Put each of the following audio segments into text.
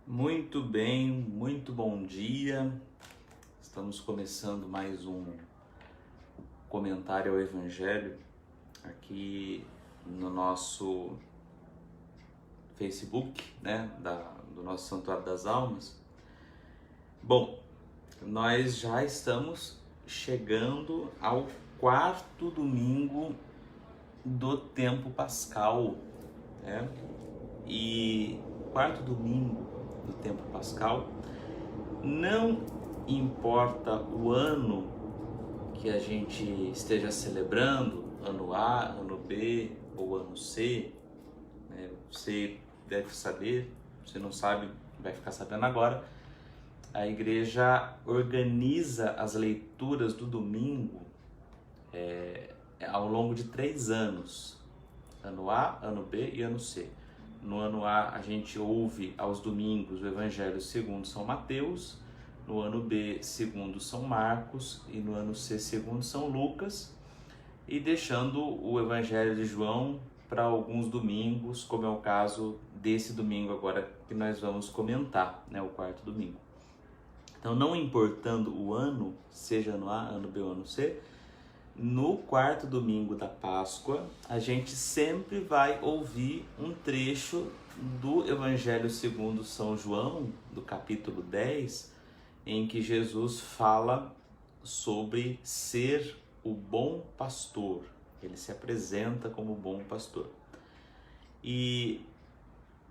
Muito bem, muito bom dia. Estamos começando mais um comentário ao Evangelho aqui no nosso Facebook, do nosso Santuário das Almas. Bom, nós já estamos chegando ao quarto domingo do tempo pascal, né? E quarto domingo do tempo pascal, não importa o ano que a gente esteja celebrando, ano A, ano B ou ano C, né? Você deve saber, se não sabe, vai ficar sabendo agora. A igreja organiza as leituras do domingo ao longo de 3 anos, ano A, ano B e ano C. No ano A, a gente ouve aos domingos o Evangelho segundo São Mateus, no ano B, segundo São Marcos, e no ano C, segundo São Lucas, e deixando o Evangelho de João para alguns domingos, como é o caso desse domingo agora que nós vamos comentar, né, o quarto domingo. Então, não importando o ano, seja ano A, ano B ou ano C, no quarto domingo da Páscoa, a gente sempre vai ouvir um trecho do Evangelho segundo São João, do capítulo 10, em que Jesus fala sobre ser o bom pastor. Ele se apresenta como bom pastor. E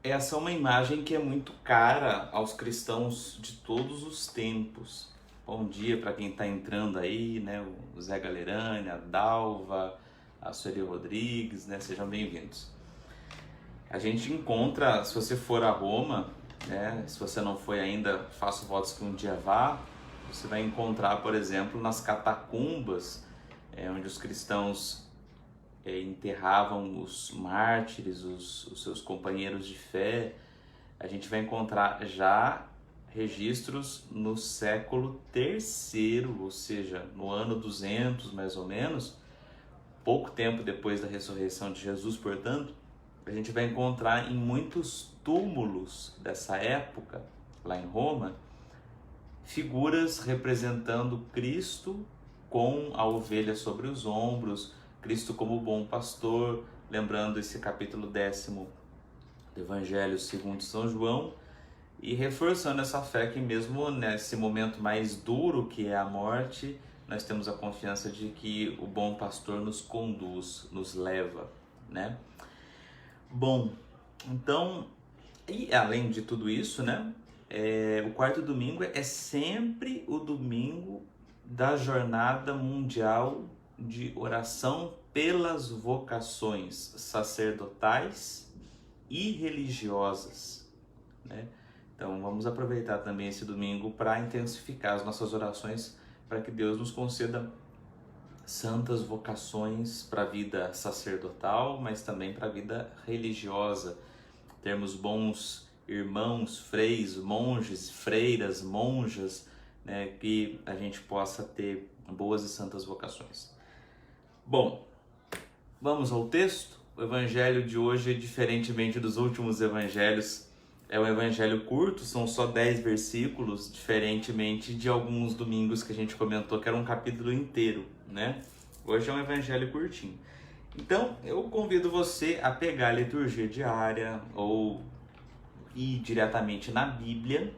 essa é uma imagem que é muito cara aos cristãos de todos os tempos. Bom dia para quem está entrando aí, né? O Zé Galerani, a Dalva, a Sueli Rodrigues, né? Sejam bem-vindos. A gente encontra, se você for a Roma, né? Se você não foi ainda, faço votos que um dia vá, você vai encontrar, por exemplo, nas catacumbas, onde os cristãos enterravam os mártires, os seus companheiros de fé. A gente vai encontrar já registros no século III, ou seja, no ano 200 mais ou menos, pouco tempo depois da ressurreição de Jesus, portanto, a gente vai encontrar em muitos túmulos dessa época, lá em Roma, figuras representando Cristo com a ovelha sobre os ombros, Cristo como bom pastor, lembrando esse capítulo 10º do Evangelho segundo São João, e reforçando essa fé que mesmo nesse momento mais duro que é a morte, nós temos a confiança de que o bom pastor nos conduz, nos leva, né? Bom, então, e além de tudo isso, né? O quarto domingo é sempre o domingo da Jornada Mundial de Oração pelas vocações sacerdotais e religiosas, né? Então vamos aproveitar também esse domingo para intensificar as nossas orações para que Deus nos conceda santas vocações para a vida sacerdotal, mas também para a vida religiosa. Termos bons irmãos, freis, monges, freiras, monjas, né, que a gente possa ter boas e santas vocações. Bom, vamos ao texto. O evangelho de hoje, diferentemente dos últimos evangelhos, é um evangelho curto, são só 10 versículos, diferentemente de alguns domingos que a gente comentou que era um capítulo inteiro, né? Hoje é um evangelho curtinho. Então, eu convido você a pegar a liturgia diária ou ir diretamente na Bíblia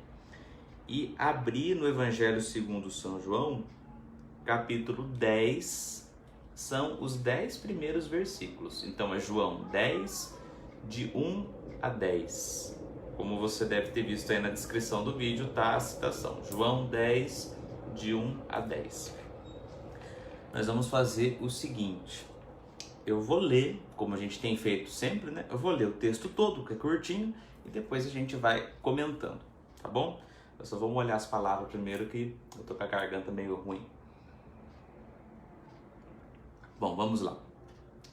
e abrir no Evangelho segundo São João, capítulo 10, são os 10 primeiros versículos. Então, é João 10, de 1 a 10. Como você deve ter visto aí na descrição do vídeo, tá a citação. João 10, de 1 a 10. Nós vamos fazer o seguinte. Eu vou ler, como a gente tem feito sempre, né? Eu vou ler o texto todo, que é curtinho, e depois a gente vai comentando, tá bom? Eu só vou molhar as palavras primeiro, que eu tô com a garganta meio ruim. Bom, vamos lá.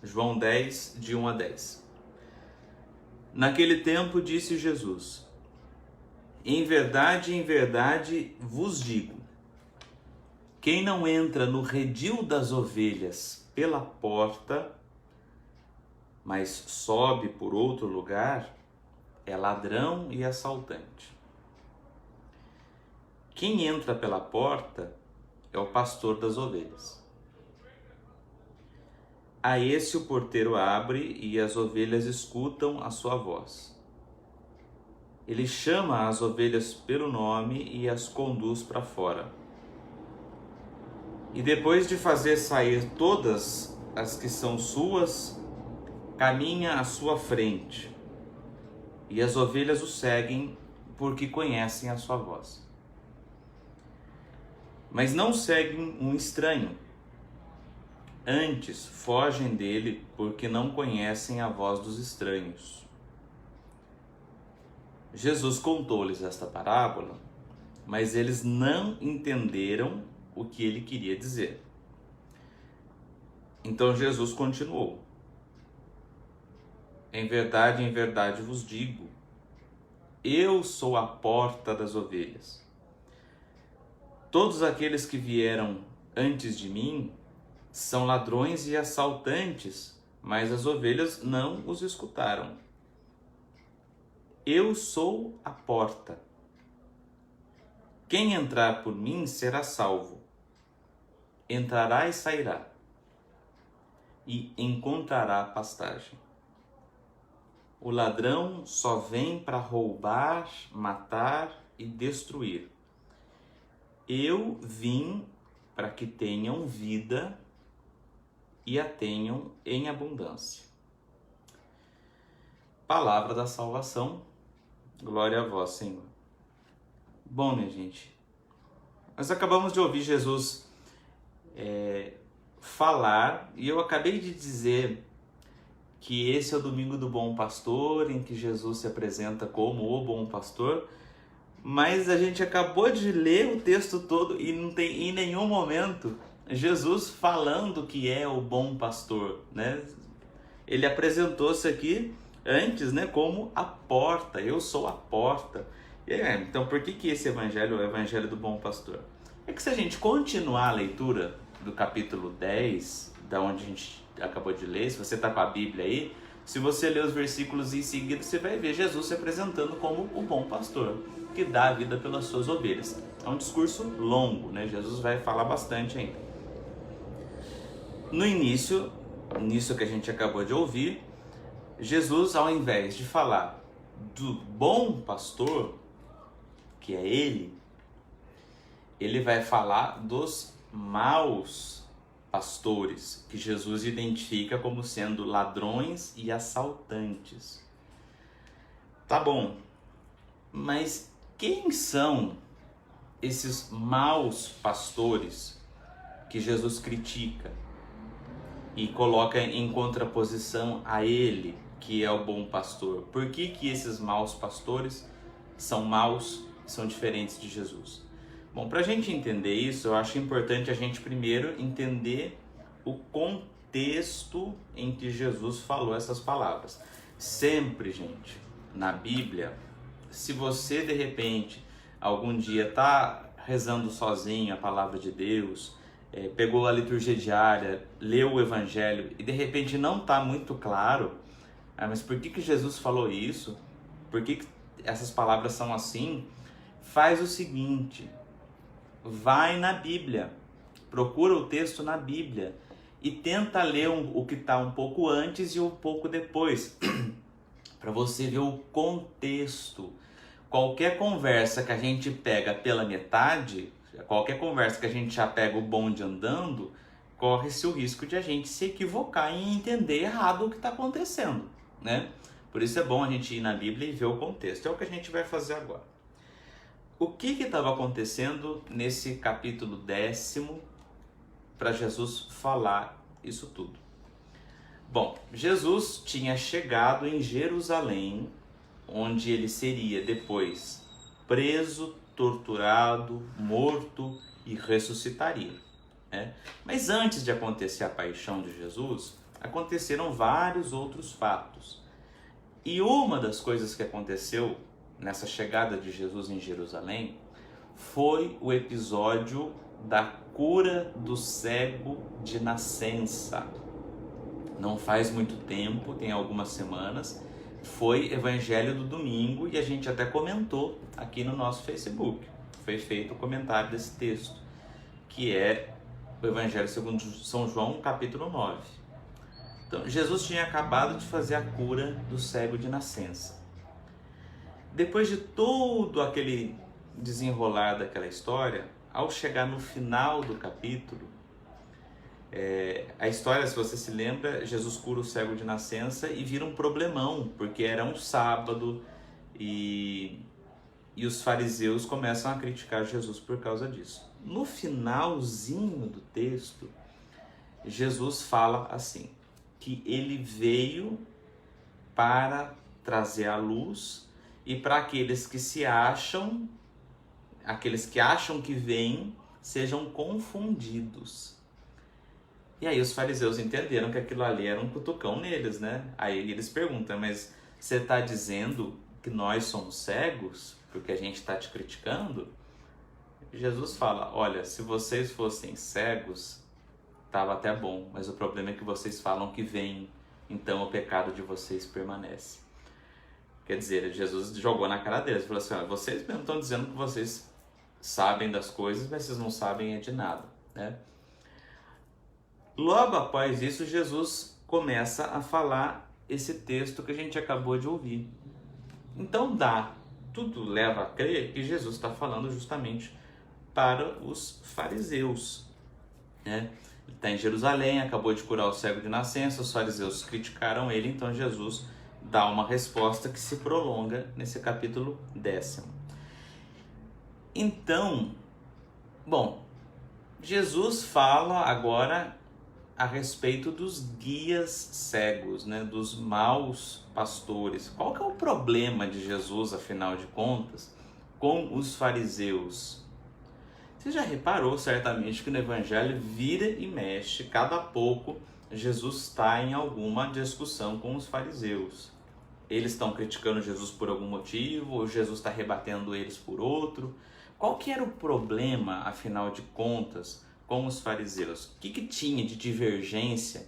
João 10, de 1 a 10. Naquele tempo disse Jesus: em verdade vos digo, quem não entra no redil das ovelhas pela porta, mas sobe por outro lugar, é ladrão e assaltante. quem entra pela porta é o pastor das ovelhas. A esse o porteiro abre e as ovelhas escutam a sua voz. Ele chama as ovelhas pelo nome e as conduz para fora. E depois de fazer sair todas as que são suas, caminha à sua frente. E as ovelhas o seguem porque conhecem a sua voz. Mas não seguem um estranho. Antes, fogem dele porque não conhecem a voz dos estranhos. Jesus contou-lhes esta parábola, mas eles não entenderam o que ele queria dizer. Então Jesus continuou: em verdade vos digo, eu sou a porta das ovelhas. Todos aqueles que vieram antes de mim são ladrões e assaltantes, mas as ovelhas não os escutaram. Eu sou a porta. Quem entrar por mim será salvo. Entrará e sairá, e encontrará pastagem. O ladrão só vem para roubar, matar e destruir. Eu vim para que tenham vida e a tenham em abundância. Palavra da salvação, glória a vós, Senhor. Bom, minha gente, nós acabamos de ouvir Jesus falar, e eu acabei de dizer que esse é o domingo do bom pastor, em que Jesus se apresenta como o bom pastor, mas a gente acabou de ler o texto todo e não tem em nenhum momento Jesus falando que é o bom pastor, né? Ele apresentou-se aqui antes, né, como a porta. Eu sou a porta. Então por que esse evangelho é o evangelho do bom pastor? É que se a gente continuar a leitura do capítulo 10, da onde a gente acabou de ler, se você está com a Bíblia aí, se você ler os versículos em seguida, você vai ver Jesus se apresentando como o bom pastor, que dá a vida pelas suas ovelhas. É um discurso longo, né? Jesus vai falar bastante ainda. No início, nisso que a gente acabou de ouvir, Jesus, ao invés de falar do bom pastor, que é ele vai falar dos maus pastores, que Jesus identifica como sendo ladrões e assaltantes. Tá bom, mas quem são esses maus pastores que Jesus critica e coloca em contraposição a ele, que é o bom pastor? Por que esses maus pastores são maus, são diferentes de Jesus? Bom, para a gente entender isso, eu acho importante a gente primeiro entender o contexto em que Jesus falou essas palavras. Sempre, gente, na Bíblia, se você de repente algum dia está rezando sozinho a palavra de Deus, pegou a liturgia diária, leu o evangelho e de repente não está muito claro, mas por que Jesus falou isso? Por que essas palavras são assim? Faz o seguinte: vai na Bíblia, procura o texto na Bíblia e tenta ler o que está um pouco antes e um pouco depois, para você ver o contexto. Qualquer conversa que a gente pega pela metade, qualquer conversa que a gente já pega o bonde andando, corre-se o risco de a gente se equivocar e entender errado o que está acontecendo, né? Por isso é bom a gente ir na Bíblia e ver o contexto. É o que a gente vai fazer agora. O que estava acontecendo nesse capítulo 10º para Jesus falar isso tudo? Bom, Jesus tinha chegado em Jerusalém, onde ele seria depois preso, torturado, morto e ressuscitaria, né? Mas antes de acontecer a paixão de Jesus, aconteceram vários outros fatos. E uma das coisas que aconteceu nessa chegada de Jesus em Jerusalém foi o episódio da cura do cego de nascença. Não faz muito tempo, tem algumas semanas, foi Evangelho do Domingo e a gente até comentou aqui no nosso Facebook. foi feito o comentário desse texto, que é o Evangelho segundo São João, capítulo 9. Então, Jesus tinha acabado de fazer a cura do cego de nascença. Depois de todo aquele desenrolar daquela história, ao chegar no final do capítulo, a história, se você se lembra, Jesus cura o cego de nascença e vira um problemão, porque era um sábado e os fariseus começam a criticar Jesus por causa disso. No finalzinho do texto, Jesus fala assim, que ele veio para trazer a luz e para aqueles que acham que vêm, sejam confundidos. E aí os fariseus entenderam que aquilo ali era um cutucão neles, né? Aí eles perguntam, mas você está dizendo que nós somos cegos porque a gente está te criticando? Jesus fala, olha, se vocês fossem cegos, estava até bom, mas o problema é que vocês falam que vem, então o pecado de vocês permanece. Quer dizer, Jesus jogou na cara deles, falou assim, olha, vocês mesmo estão dizendo que vocês sabem das coisas, mas vocês não sabem de nada, né? Logo após isso, Jesus começa a falar esse texto que a gente acabou de ouvir. Então tudo leva a crer que Jesus está falando justamente para os fariseus, né? Ele está em Jerusalém, acabou de curar o cego de nascença, os fariseus criticaram ele, então Jesus dá uma resposta que se prolonga nesse capítulo 10. Então, bom, Jesus fala agora a respeito dos guias cegos, né, dos maus pastores. Qual que é o problema de Jesus, afinal de contas, com os fariseus? Você já reparou certamente que no Evangelho vira e mexe, cada pouco Jesus está em alguma discussão com os fariseus. Eles estão criticando Jesus por algum motivo, ou Jesus está rebatendo eles por outro. Qual que era o problema, afinal de contas, com os fariseus? O que tinha de divergência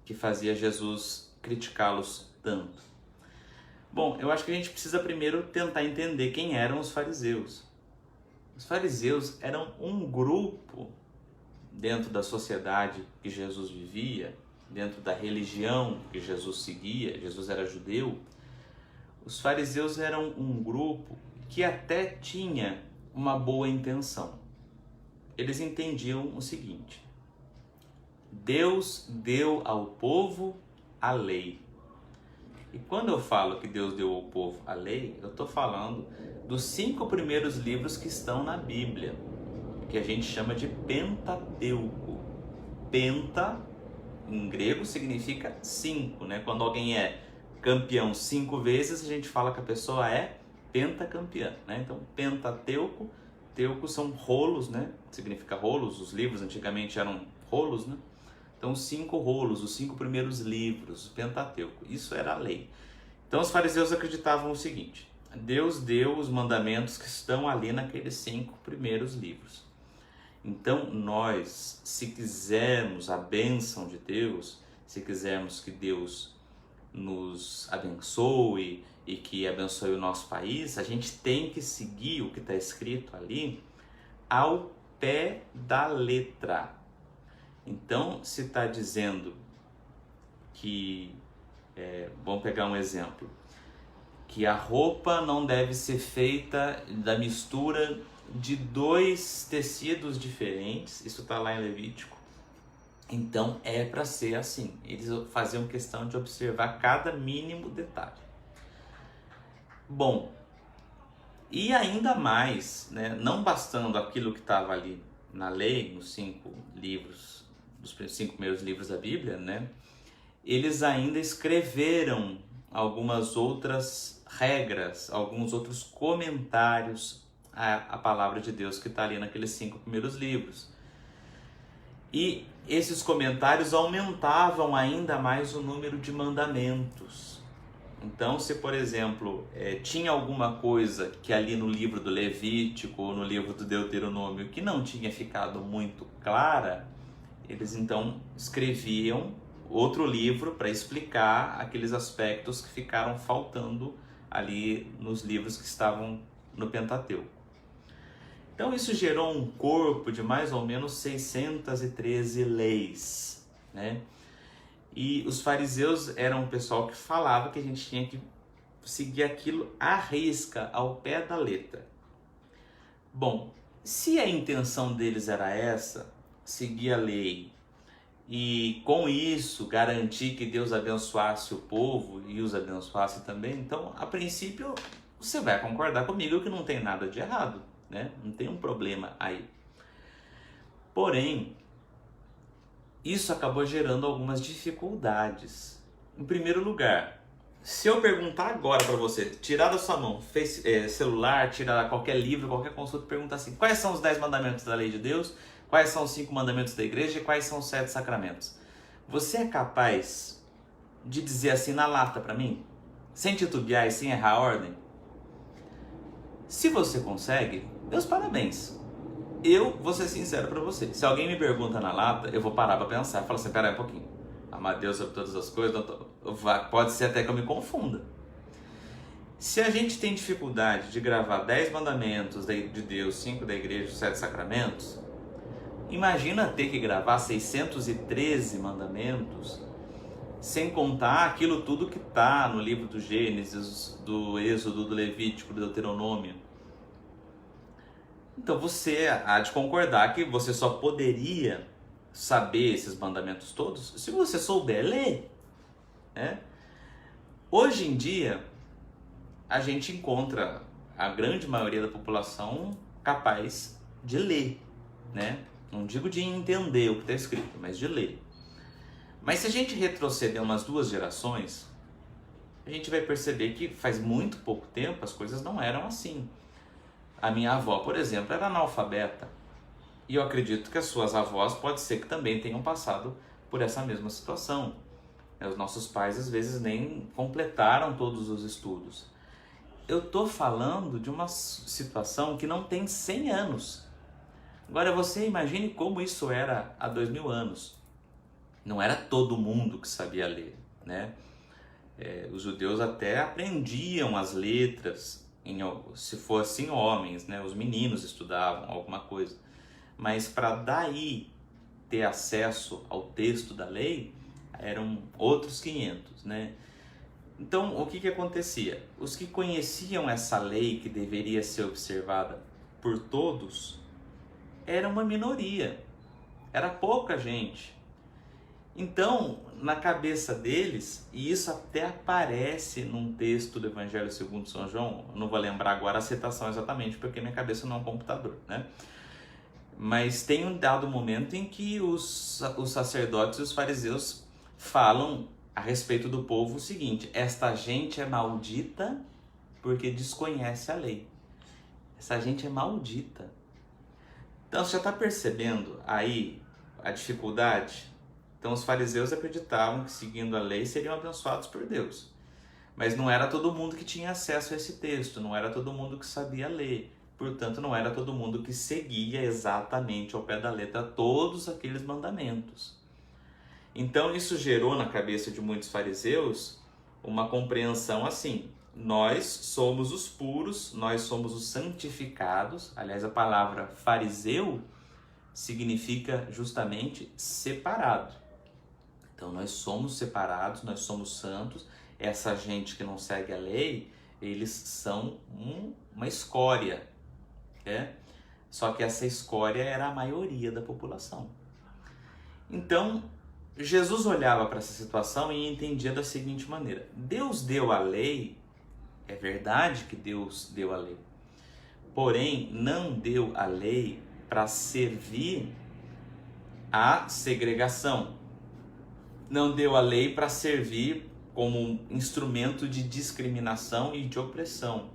que fazia Jesus criticá-los tanto? Bom, eu acho que a gente precisa primeiro tentar entender quem eram os fariseus. Os fariseus eram um grupo dentro da sociedade que Jesus vivia, dentro da religião que Jesus seguia. Jesus era judeu. Os fariseus eram um grupo que até tinha uma boa intenção. Eles entendiam o seguinte: Deus deu ao povo a lei. E quando eu falo que Deus deu ao povo a lei, eu estou falando dos 5 primeiros livros que estão na Bíblia, que a gente chama de Pentateuco. Penta, em grego, significa 5, né? Quando alguém é campeão 5 vezes, a gente fala que a pessoa é pentacampeã, né? Então, Pentateuco, teuco são rolos, né? Significa rolos, os livros antigamente eram rolos, né? Então, 5 rolos, os 5 primeiros livros, o Pentateuco, isso era a lei. Então, os fariseus acreditavam o seguinte: Deus deu os mandamentos que estão ali naqueles 5 primeiros livros. Então, nós, se quisermos a bênção de Deus, se quisermos que Deus nos abençoe e que abençoe o nosso país, a gente tem que seguir o que está escrito ali ao pé da letra. Então, se está dizendo que, vamos pegar um exemplo, que a roupa não deve ser feita da mistura de 2 tecidos diferentes, isso está lá em Levítico, então é para ser assim. Eles faziam questão de observar cada mínimo detalhe. Bom, e ainda mais, né, não bastando aquilo que estava ali na lei, nos 5 livros, dos 5 primeiros livros da Bíblia, né, eles ainda escreveram algumas outras regras, alguns outros comentários à palavra de Deus que está ali naqueles 5 primeiros livros. E esses comentários aumentavam ainda mais o número de mandamentos. Então, se por exemplo, tinha alguma coisa que ali no livro do Levítico ou no livro do Deuteronômio que não tinha ficado muito clara, eles então escreviam outro livro para explicar aqueles aspectos que ficaram faltando ali nos livros que estavam no Pentateuco. Então isso gerou um corpo de mais ou menos 613 leis, né? E os fariseus eram um pessoal que falava que a gente tinha que seguir aquilo à risca, ao pé da letra. Bom, se a intenção deles era essa, seguir a lei, e com isso garantir que Deus abençoasse o povo e os abençoasse também, então, a princípio, você vai concordar comigo que não tem nada de errado, né? Não tem um problema aí. Porém, isso acabou gerando algumas dificuldades. Em primeiro lugar, se eu perguntar agora para você, tirar da sua mão celular, tirar qualquer livro, qualquer consulta, perguntar assim, quais são os 10 mandamentos da lei de Deus, quais são os 5 mandamentos da igreja e quais são os 7 sacramentos? Você é capaz de dizer assim na lata para mim, sem titubear e sem errar a ordem? Se você consegue, meus parabéns. Eu vou ser sincero para você. Se alguém me pergunta na lata, eu vou parar para pensar. Eu falo assim, pera aí um pouquinho. Amar Deus sobre todas as coisas, pode ser até que eu me confunda. Se a gente tem dificuldade de gravar 10 mandamentos de Deus, 5 da igreja, 7 sacramentos, imagina ter que gravar 613 mandamentos, sem contar aquilo tudo que está no livro do Gênesis, do Êxodo, do Levítico, do Deuteronômio. Então você há de concordar que você só poderia saber esses mandamentos todos se você souber ler, né? Hoje em dia, a gente encontra a grande maioria da população capaz de ler, né? Não digo de entender o que está escrito, mas de ler. Mas se a gente retroceder umas 2 gerações, a gente vai perceber que faz muito pouco tempo as coisas não eram assim. A minha avó, por exemplo, era analfabeta. E eu acredito que as suas avós pode ser que também tenham passado por essa mesma situação. Os nossos pais às vezes nem completaram todos os estudos. Eu estou falando de uma situação que não tem 100 anos. Agora você imagine como isso era há 2000 anos. Não era todo mundo que sabia ler, né? Os judeus até aprendiam as letras, se fossem homens, né? Os meninos estudavam alguma coisa. Mas para daí ter acesso ao texto da lei, eram outros 500, né? Então, o que acontecia? Os que conheciam essa lei que deveria ser observada por todos, era uma minoria, era pouca gente. Então, na cabeça deles, e isso até aparece num texto do Evangelho segundo São João, eu não vou lembrar agora a citação exatamente, porque minha cabeça não é um computador, né? Mas tem um dado momento em que os sacerdotes e os fariseus falam a respeito do povo o seguinte: esta gente é maldita porque desconhece a lei. Essa gente é maldita. Então você já está percebendo aí a dificuldade? Então os fariseus acreditavam que seguindo a lei seriam abençoados por Deus. Mas não era todo mundo que tinha acesso a esse texto, não era todo mundo que sabia ler. Portanto, não era todo mundo que seguia exatamente ao pé da letra todos aqueles mandamentos. Então isso gerou na cabeça de muitos fariseus uma compreensão assim: nós somos os puros, nós somos os santificados. Aliás, a palavra fariseu significa justamente separado. Então nós somos separados, nós somos santos. Essa gente que não segue a lei, eles são uma escória, né? Só que essa escória era a maioria da população. Então Jesus olhava para essa situação e entendia da seguinte maneira: Deus deu a lei, é verdade que Deus deu a lei, porém não deu a lei para servir à segregação, não deu a lei para servir como um instrumento de discriminação e de opressão,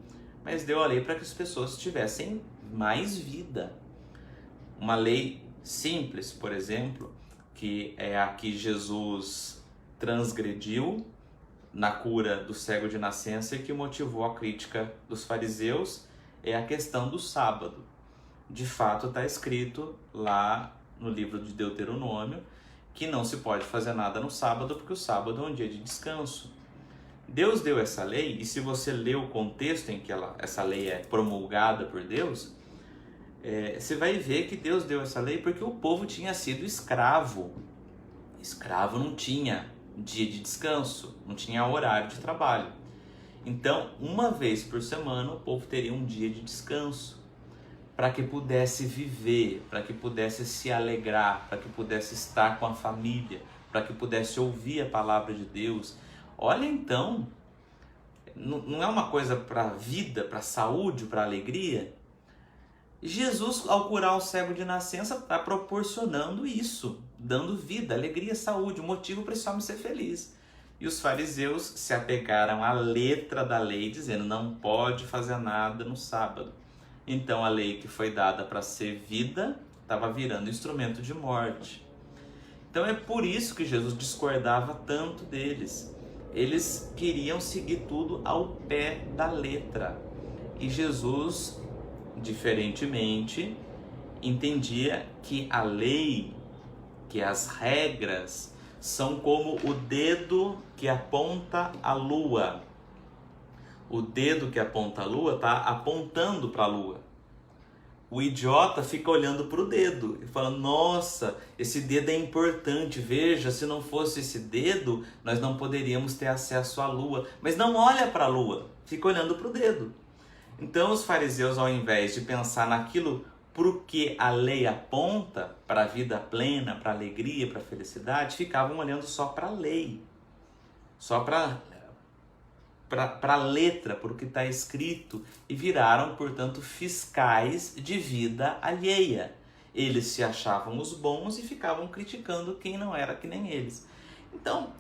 mas deu a lei para que as pessoas tivessem mais vida. Uma lei simples, por exemplo, que é a que Jesus transgrediu na cura do cego de nascença e que motivou a crítica dos fariseus, é a questão do sábado. De fato, está escrito lá no livro de Deuteronômio que não se pode fazer nada no sábado, porque o sábado é um dia de descanso. Deus deu essa lei, e se você ler o contexto em que essa lei é promulgada por Deus, Você vai ver que Deus deu essa lei porque o povo tinha sido escravo. Escravo não tinha dia de descanso, não tinha horário de trabalho. Então, uma vez por semana, o povo teria um dia de descanso para que pudesse viver, para que pudesse se alegrar, para que pudesse estar com a família, para que pudesse ouvir a palavra de Deus. Olha, então, não é uma coisa para a vida, para a saúde, para a alegria? Jesus, ao curar o cego de nascença, está proporcionando isso, dando vida, alegria, saúde, um motivo para esse homem ser feliz. E os fariseus se apegaram à letra da lei, dizendo não pode fazer nada no sábado. Então a lei que foi dada para ser vida estava virando instrumento de morte. Então é por isso que Jesus discordava tanto deles. Eles queriam seguir tudo ao pé da letra. E Jesus, diferentemente, entendia que a lei, que as regras, são como o dedo que aponta a lua. O dedo que aponta a lua está apontando para a lua. O idiota fica olhando para o dedo e fala, nossa, esse dedo é importante, veja, se não fosse esse dedo, nós não poderíamos ter acesso à lua. Mas não olha para a lua, fica olhando para o dedo. Então os fariseus, ao invés de pensar naquilo para o que a lei aponta, para a vida plena, para a alegria, para a felicidade, ficavam olhando só para a lei, só para a letra, para o que está escrito, e viraram, portanto, fiscais de vida alheia. Eles se achavam os bons e ficavam criticando quem não era que nem eles. Então,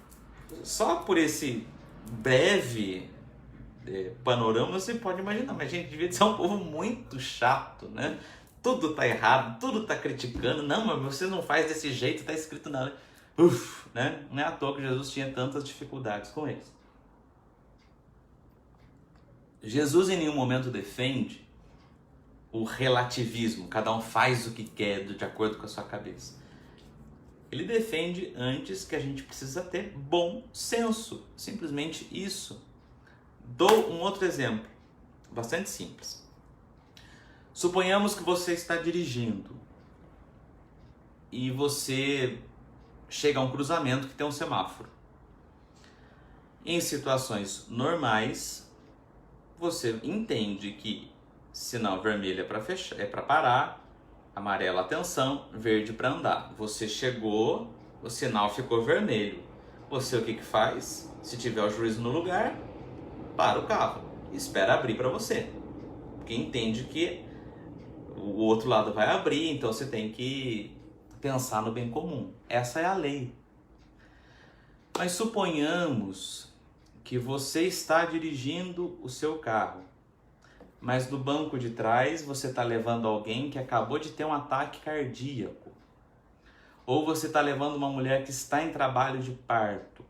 só por esse breve panorama você pode imaginar, mas gente, devia ser um povo muito chato, né? Tudo tá errado, tudo tá criticando, não, mas você não faz desse jeito, tá escrito na lei. Né? Não é à toa que Jesus tinha tantas dificuldades com eles. Jesus em nenhum momento defende o relativismo, cada um faz o que quer de acordo com a sua cabeça. Ele defende antes que a gente precisa ter bom senso, simplesmente isso. Dou um outro exemplo, bastante simples. Suponhamos que você está dirigindo e você chega a um cruzamento que tem um semáforo. Em situações normais, você entende que sinal vermelho é para parar, amarelo atenção, verde para andar. Você chegou, o sinal ficou vermelho. Você o que faz? Se tiver o juízo no lugar, para o carro, espera abrir para você, porque entende que o outro lado vai abrir, então você tem que pensar no bem comum. Essa é a lei. Mas suponhamos que você está dirigindo o seu carro, mas do banco de trás você está levando alguém que acabou de ter um ataque cardíaco, ou você está levando uma mulher que está em trabalho de parto,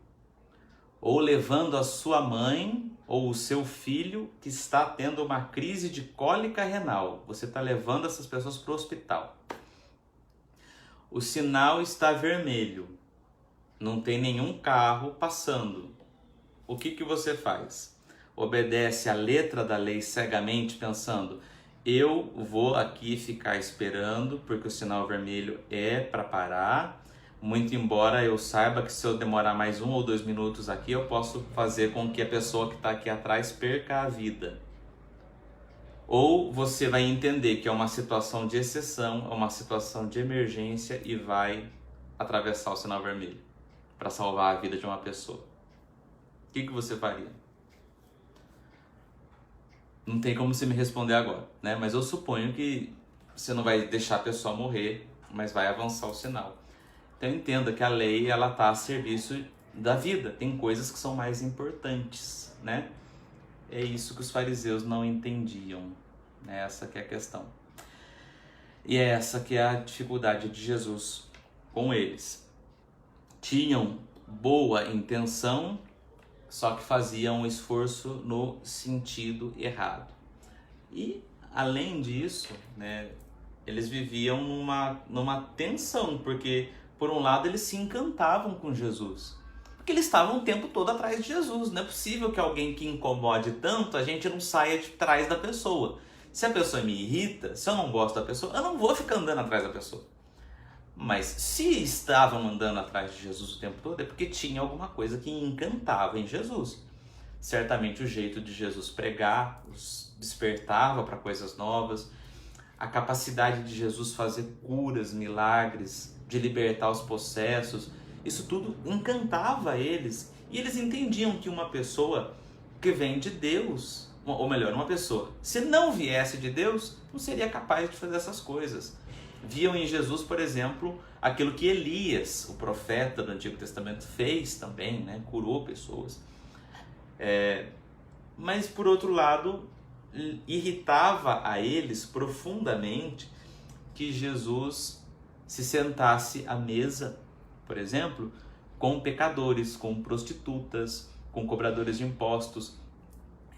ou levando a sua mãe ou o seu filho que está tendo uma crise de cólica renal. Você está levando essas pessoas para o hospital. O sinal está vermelho. Não tem nenhum carro passando. O que você faz? Obedece a letra da lei cegamente, pensando, eu vou aqui ficar esperando porque o sinal vermelho é para parar. Muito embora eu saiba que se eu demorar mais 1 ou 2 minutos aqui, eu posso fazer com que a pessoa que está aqui atrás perca a vida. Ou você vai entender que é uma situação de exceção, é uma situação de emergência e vai atravessar o sinal vermelho para salvar a vida de uma pessoa. O que você faria? Não tem como você me responder agora, né? Mas eu suponho que você não vai deixar a pessoa morrer, mas vai avançar o sinal. Então entenda que a lei ela está a serviço da vida. Tem coisas que são mais importantes, né? É isso que os fariseus não entendiam. Essa que é a questão. E é essa que é a dificuldade de Jesus com eles. Tinham boa intenção, só que faziam um esforço no sentido errado. E além disso, né, eles viviam numa tensão, porque por um lado eles se encantavam com Jesus, porque eles estavam o tempo todo atrás de Jesus. Não é possível que alguém que incomode tanto, a gente não saia de trás da pessoa. Se a pessoa me irrita, se eu não gosto da pessoa, eu não vou ficar andando atrás da pessoa. Mas se estavam andando atrás de Jesus o tempo todo, é porque tinha alguma coisa que encantava em Jesus. Certamente o jeito de Jesus pregar os despertava para coisas novas, a capacidade de Jesus fazer curas, milagres, de libertar os possessos, isso tudo encantava eles. E eles entendiam que uma pessoa que vem de Deus, ou melhor, uma pessoa, se não viesse de Deus, não seria capaz de fazer essas coisas. Viam em Jesus, por exemplo, aquilo que Elias, o profeta do Antigo Testamento, fez também, né? Curou pessoas. Mas, por outro lado, irritava a eles profundamente que Jesus se sentasse à mesa, por exemplo, com pecadores, com prostitutas, com cobradores de impostos.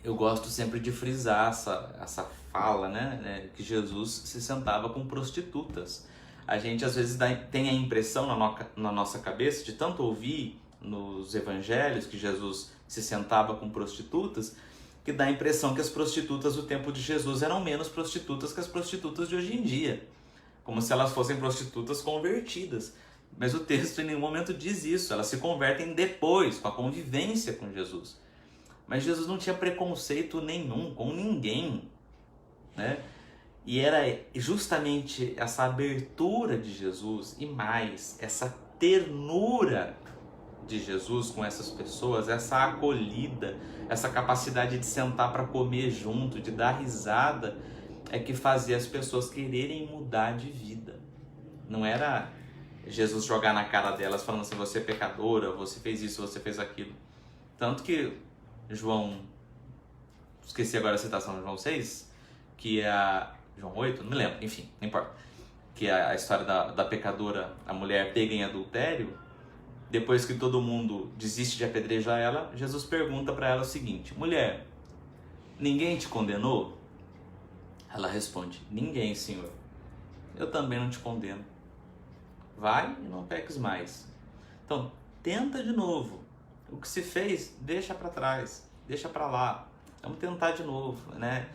Eu gosto sempre de frisar essa fala, né? Que Jesus se sentava com prostitutas. A gente às vezes tem a impressão na nossa cabeça, de tanto ouvir nos evangelhos que Jesus se sentava com prostitutas, que dá a impressão que as prostitutas do tempo de Jesus eram menos prostitutas que as prostitutas de hoje em dia, como se elas fossem prostitutas convertidas. Mas o texto em nenhum momento diz isso, elas se convertem depois, com a convivência com Jesus. Mas Jesus não tinha preconceito nenhum com ninguém, né? E era justamente essa abertura de Jesus e mais, essa ternura de Jesus com essas pessoas, essa acolhida, essa capacidade de sentar para comer junto, de dar risada, é que fazia as pessoas quererem mudar de vida. Não era Jesus jogar na cara delas falando assim, você é pecadora, você fez isso, você fez aquilo. Tanto que João, esqueci agora a citação de João 6, que é a João 8, não me lembro, enfim, não importa, que é a história da pecadora, a mulher pega em adultério. Depois que todo mundo desiste de apedrejar ela, Jesus pergunta para ela o seguinte, mulher, ninguém te condenou? Ela responde, ninguém, Senhor. Eu também não te condeno. Vai e não peques mais. Então, tenta de novo. O que se fez, deixa para trás, deixa para lá. Vamos tentar de novo, né?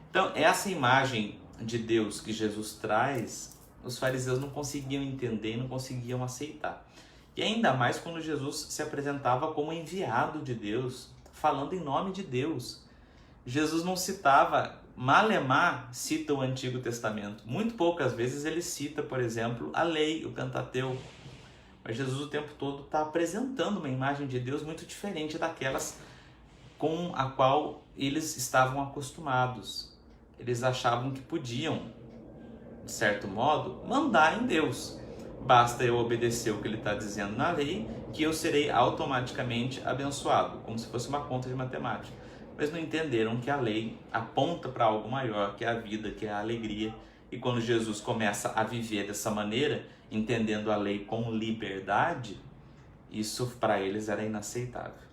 Então, essa imagem de Deus que Jesus traz, os fariseus não conseguiam entender, não conseguiam aceitar. E ainda mais quando Jesus se apresentava como enviado de Deus, falando em nome de Deus. Jesus não citava, Malemar cita o Antigo Testamento. Muito poucas vezes ele cita, por exemplo, a lei, o Pentateuco. Mas Jesus o tempo todo está apresentando uma imagem de Deus muito diferente daquelas com a qual eles estavam acostumados. Eles achavam que podiam, de certo modo, mandar em Deus. Basta eu obedecer o que ele está dizendo na lei, que eu serei automaticamente abençoado, como se fosse uma conta de matemática. Mas não entenderam que a lei aponta para algo maior, que é a vida, que é a alegria. E quando Jesus começa a viver dessa maneira, entendendo a lei com liberdade, isso para eles era inaceitável.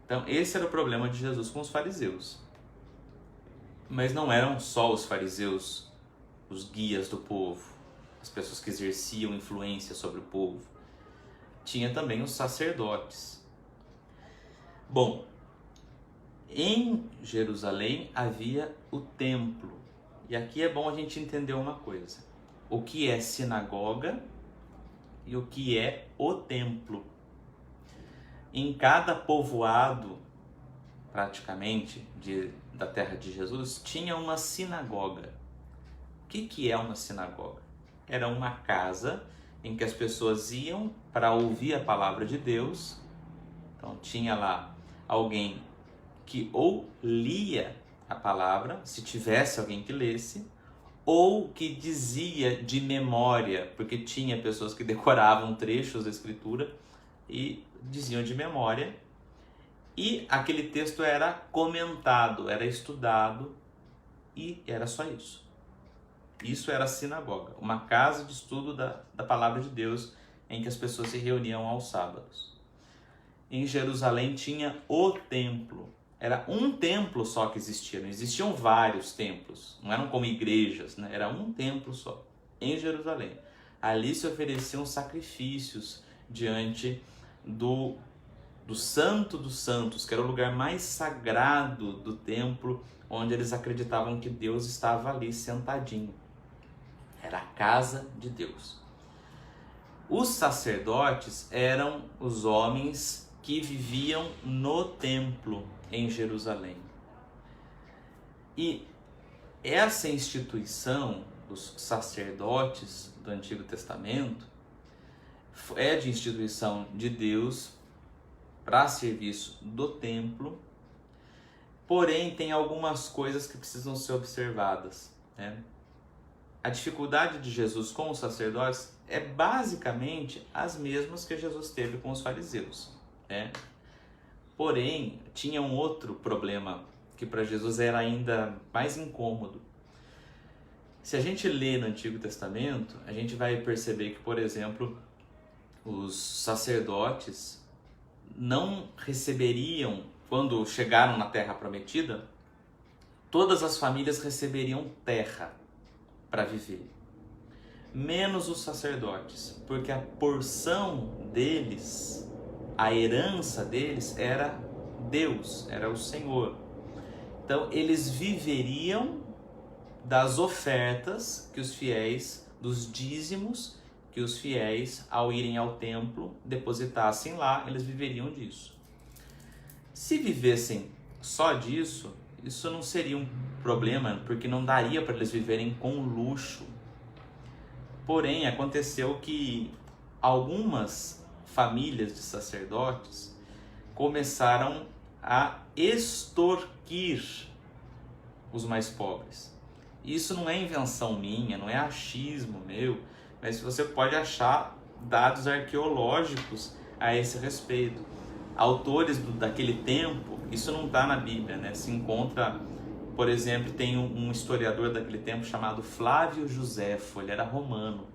Então esse era o problema de Jesus com os fariseus. Mas não eram só os fariseus os guias do povo, as pessoas que exerciam influência sobre o povo. Tinha também os sacerdotes. Bom, em Jerusalém havia o templo. E aqui é bom a gente entender uma coisa. O que é sinagoga e o que é o templo. Em cada povoado, praticamente, da terra de Jesus, tinha uma sinagoga. O que é uma sinagoga? Era uma casa em que as pessoas iam para ouvir a palavra de Deus. Então tinha lá alguém que ou lia a palavra, se tivesse alguém que lesse, ou que dizia de memória, porque tinha pessoas que decoravam trechos da escritura e diziam de memória, e aquele texto era comentado, era estudado, e era só isso. Isso era a sinagoga, uma casa de estudo da palavra de Deus, em que as pessoas se reuniam aos sábados. Em Jerusalém tinha o templo. Era um templo só que existia, não existiam vários templos, não eram como igrejas, né? Era um templo só, em Jerusalém. Ali se ofereciam sacrifícios diante do do Santo dos Santos, que era o lugar mais sagrado do templo, onde eles acreditavam que Deus estava ali sentadinho. Era a casa de Deus. Os sacerdotes eram os homens que viviam no templo em Jerusalém. E essa instituição dos sacerdotes do Antigo Testamento é de instituição de Deus para serviço do templo, porém tem algumas coisas que precisam ser observadas, né? A dificuldade de Jesus com os sacerdotes é basicamente as mesmas que Jesus teve com os fariseus, né? Porém, tinha um outro problema que para Jesus era ainda mais incômodo. Se a gente lê no Antigo Testamento, a gente vai perceber que, por exemplo, os sacerdotes não receberiam, quando chegaram na Terra Prometida, todas as famílias receberiam terra para viver, menos os sacerdotes, porque a porção deles, a herança deles era Deus, era o Senhor. Então eles viveriam das ofertas que os fiéis, dos dízimos que os fiéis, ao irem ao templo, depositassem lá, eles viveriam disso. Se vivessem só disso, isso não seria um problema, porque não daria para eles viverem com luxo. Porém, aconteceu que algumas famílias de sacerdotes começaram a extorquir os mais pobres. Isso não é invenção minha, não é achismo meu, mas você pode achar dados arqueológicos a esse respeito. Autores daquele tempo, isso não está na Bíblia, né? Se encontra, por exemplo, tem um historiador daquele tempo chamado Flávio Josefo, ele era romano,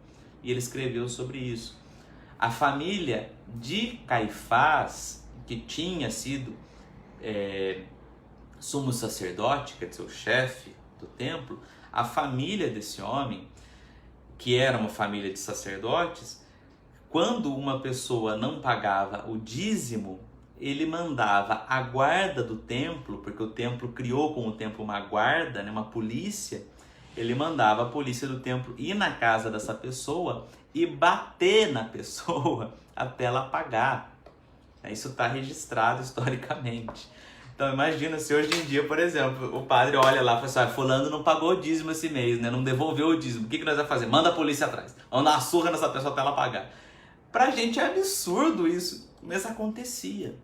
e ele escreveu sobre isso. A família de Caifás, que tinha sido sumo sacerdote, quer dizer, o chefe do templo, a família desse homem, que era uma família de sacerdotes, quando uma pessoa não pagava o dízimo, ele mandava a guarda do templo, porque o templo criou com o templo uma guarda, né, uma polícia, ele mandava a polícia do templo ir na casa dessa pessoa e bater na pessoa até ela pagar. Isso está registrado historicamente. Então imagina se hoje em dia, por exemplo, o padre olha lá e fala assim, fulano não pagou o dízimo esse mês, né? Não devolveu o dízimo. O que nós vamos fazer? Manda a polícia atrás. Vamos dar uma surra nessa pessoa até ela pagar. Pra gente é absurdo isso, mas acontecia.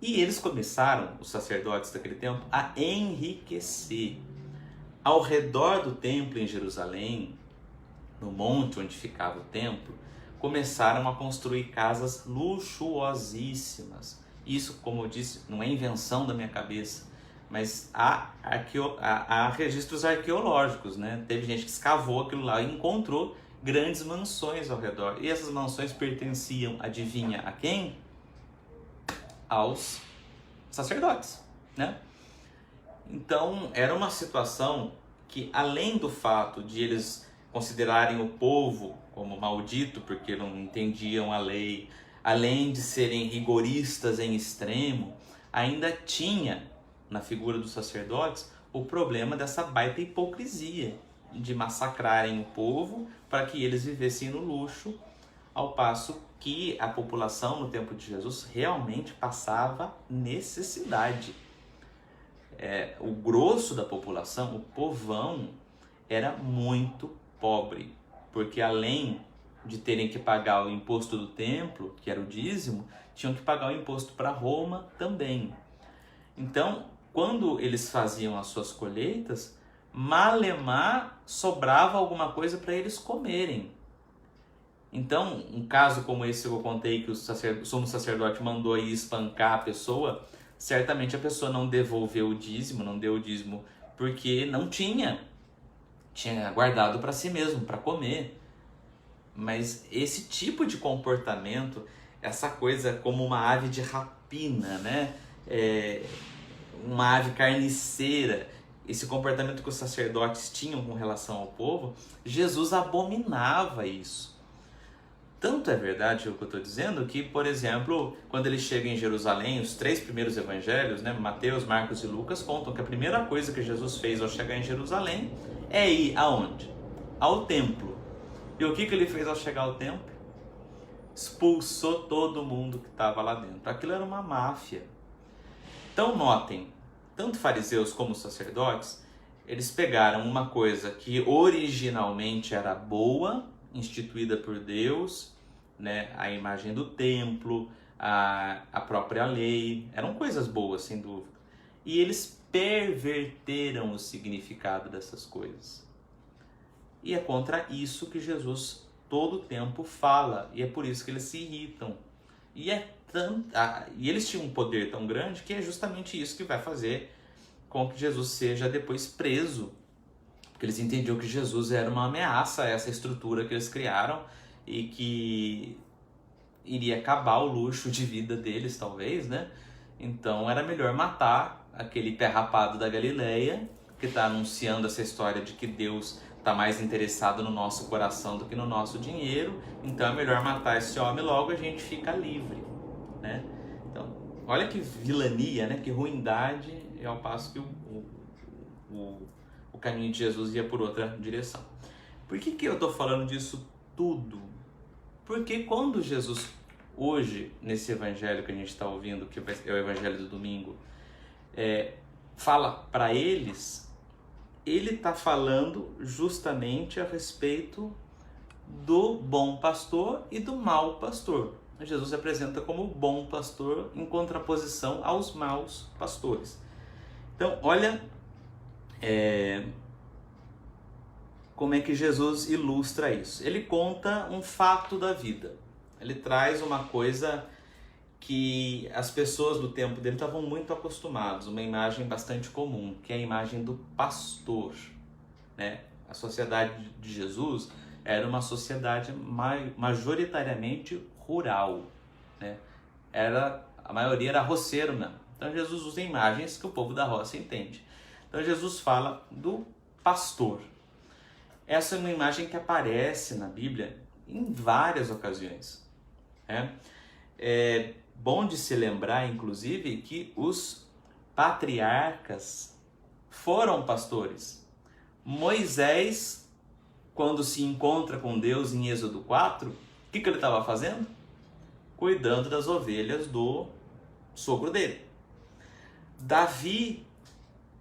E eles começaram, os sacerdotes daquele tempo, a enriquecer. Ao redor do templo em Jerusalém, no monte onde ficava o templo, começaram a construir casas luxuosíssimas. Isso, como eu disse, não é invenção da minha cabeça, mas há registros arqueológicos, né? Teve gente que escavou aquilo lá e encontrou grandes mansões ao redor. E essas mansões pertenciam, adivinha a quem? Aos sacerdotes, né? Então, era uma situação que, além do fato de eles considerarem o povo como maldito, porque não entendiam a lei, além de serem rigoristas em extremo, ainda tinha, na figura dos sacerdotes, o problema dessa baita hipocrisia, de massacrarem o povo para que eles vivessem no luxo, ao passo que a população no tempo de Jesus realmente passava necessidade. O grosso da população, o povão, era muito pobre, porque além de terem que pagar o imposto do templo, que era o dízimo, tinham que pagar o imposto para Roma também. Então, quando eles faziam as suas colheitas, malemar sobrava alguma coisa para eles comerem. Então, um caso como esse que eu contei, que o sumo sacerdote mandou ir espancar a pessoa, certamente a pessoa não devolveu o dízimo, não deu o dízimo, porque não tinha guardado para si mesmo, para comer. Mas esse tipo de comportamento, essa coisa como uma ave de rapina, né? Uma ave carniceira, esse comportamento que os sacerdotes tinham com relação ao povo, Jesus abominava isso. Tanto é verdade o que eu estou dizendo que, por exemplo, quando ele chega em Jerusalém, os 3 primeiros evangelhos, né, Mateus, Marcos e Lucas, contam que a primeira coisa que Jesus fez ao chegar em Jerusalém é ir aonde? Ao templo. E o que ele fez ao chegar ao templo? Expulsou todo mundo que estava lá dentro. Aquilo era uma máfia. Então notem, tanto fariseus como sacerdotes, eles pegaram uma coisa que originalmente era boa, instituída por Deus, né? A imagem do templo, a própria lei, eram coisas boas, sem dúvida. E eles perverteram o significado dessas coisas. E é contra isso que Jesus todo o tempo fala, e é por isso que eles se irritam. E eles tinham um poder tão grande que é justamente isso que vai fazer com que Jesus seja depois preso, porque eles entendiam que Jesus era uma ameaça a essa estrutura que eles criaram e que iria acabar o luxo de vida deles, talvez, né? Então era melhor matar aquele pé rapado da Galileia, que está anunciando essa história de que Deus está mais interessado no nosso coração do que no nosso dinheiro, então é melhor matar esse homem logo, a gente fica livre, né? Então, olha que vilania, né? Que ruindade, e ao passo que o caminho de Jesus ia por outra direção. Por que eu estou falando disso tudo? Porque quando Jesus, hoje, nesse evangelho que a gente está ouvindo, que é o evangelho do domingo, fala para eles, ele está falando justamente a respeito do bom pastor e do mau pastor. Jesus se apresenta como o bom pastor em contraposição aos maus pastores. Então, olha como é que Jesus ilustra isso. Ele conta um fato da vida. Ele traz uma coisa que as pessoas do tempo dele estavam muito acostumados, uma imagem bastante comum, que é a imagem do pastor, né? A sociedade de Jesus era uma sociedade majoritariamente rural, né? A maioria era roceiro mesmo. Então Jesus usa imagens que o povo da roça entende. Então Jesus fala do pastor. Essa é uma imagem que aparece na Bíblia em várias ocasiões, né? É bom de se lembrar, inclusive, que os patriarcas foram pastores. Moisés, quando se encontra com Deus em Êxodo 4, o que ele estava fazendo? Cuidando das ovelhas do sogro dele. Davi,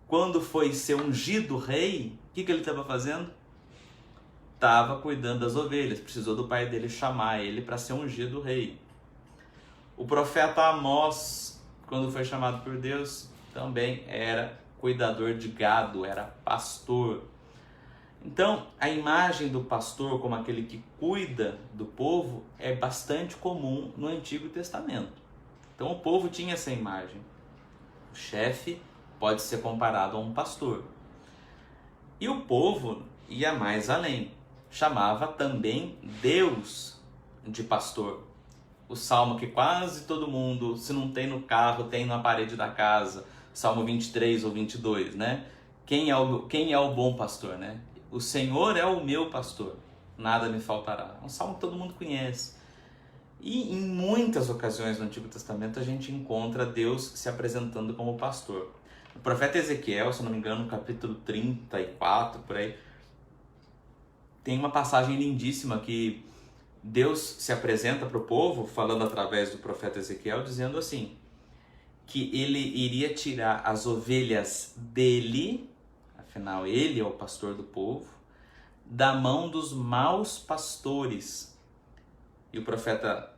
quando foi ser ungido rei, o que ele estava fazendo? Estava cuidando das ovelhas, precisou do pai dele chamar ele para ser ungido rei. O profeta Amós, quando foi chamado por Deus, também era cuidador de gado, era pastor. Então, a imagem do pastor como aquele que cuida do povo é bastante comum no Antigo Testamento. Então, o povo tinha essa imagem. O chefe pode ser comparado a um pastor. E o povo ia mais além. Chamava também Deus de pastor. O salmo que quase todo mundo, se não tem no carro, tem na parede da casa. Salmo 23 ou 22, né? Quem é o bom pastor, né? O Senhor é o meu pastor, nada me faltará. É um salmo que todo mundo conhece. E em muitas ocasiões no Antigo Testamento a gente encontra Deus se apresentando como pastor. O profeta Ezequiel, se não me engano, no capítulo 34, por aí, tem uma passagem lindíssima que Deus se apresenta para o povo, falando através do profeta Ezequiel, dizendo assim, que ele iria tirar as ovelhas dele, afinal ele é o pastor do povo, da mão dos maus pastores. E o profeta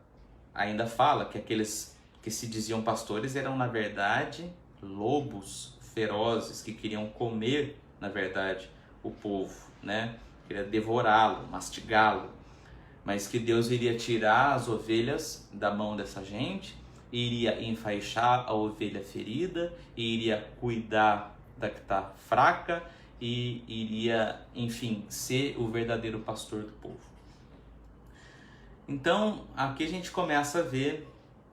ainda fala que aqueles que se diziam pastores eram, na verdade, lobos ferozes que queriam comer, na verdade, o povo, né? Queria devorá-lo, mastigá-lo. Mas que Deus iria tirar as ovelhas da mão dessa gente, iria enfaixar a ovelha ferida, iria cuidar da que está fraca e iria, enfim, ser o verdadeiro pastor do povo. Então, aqui a gente começa a ver,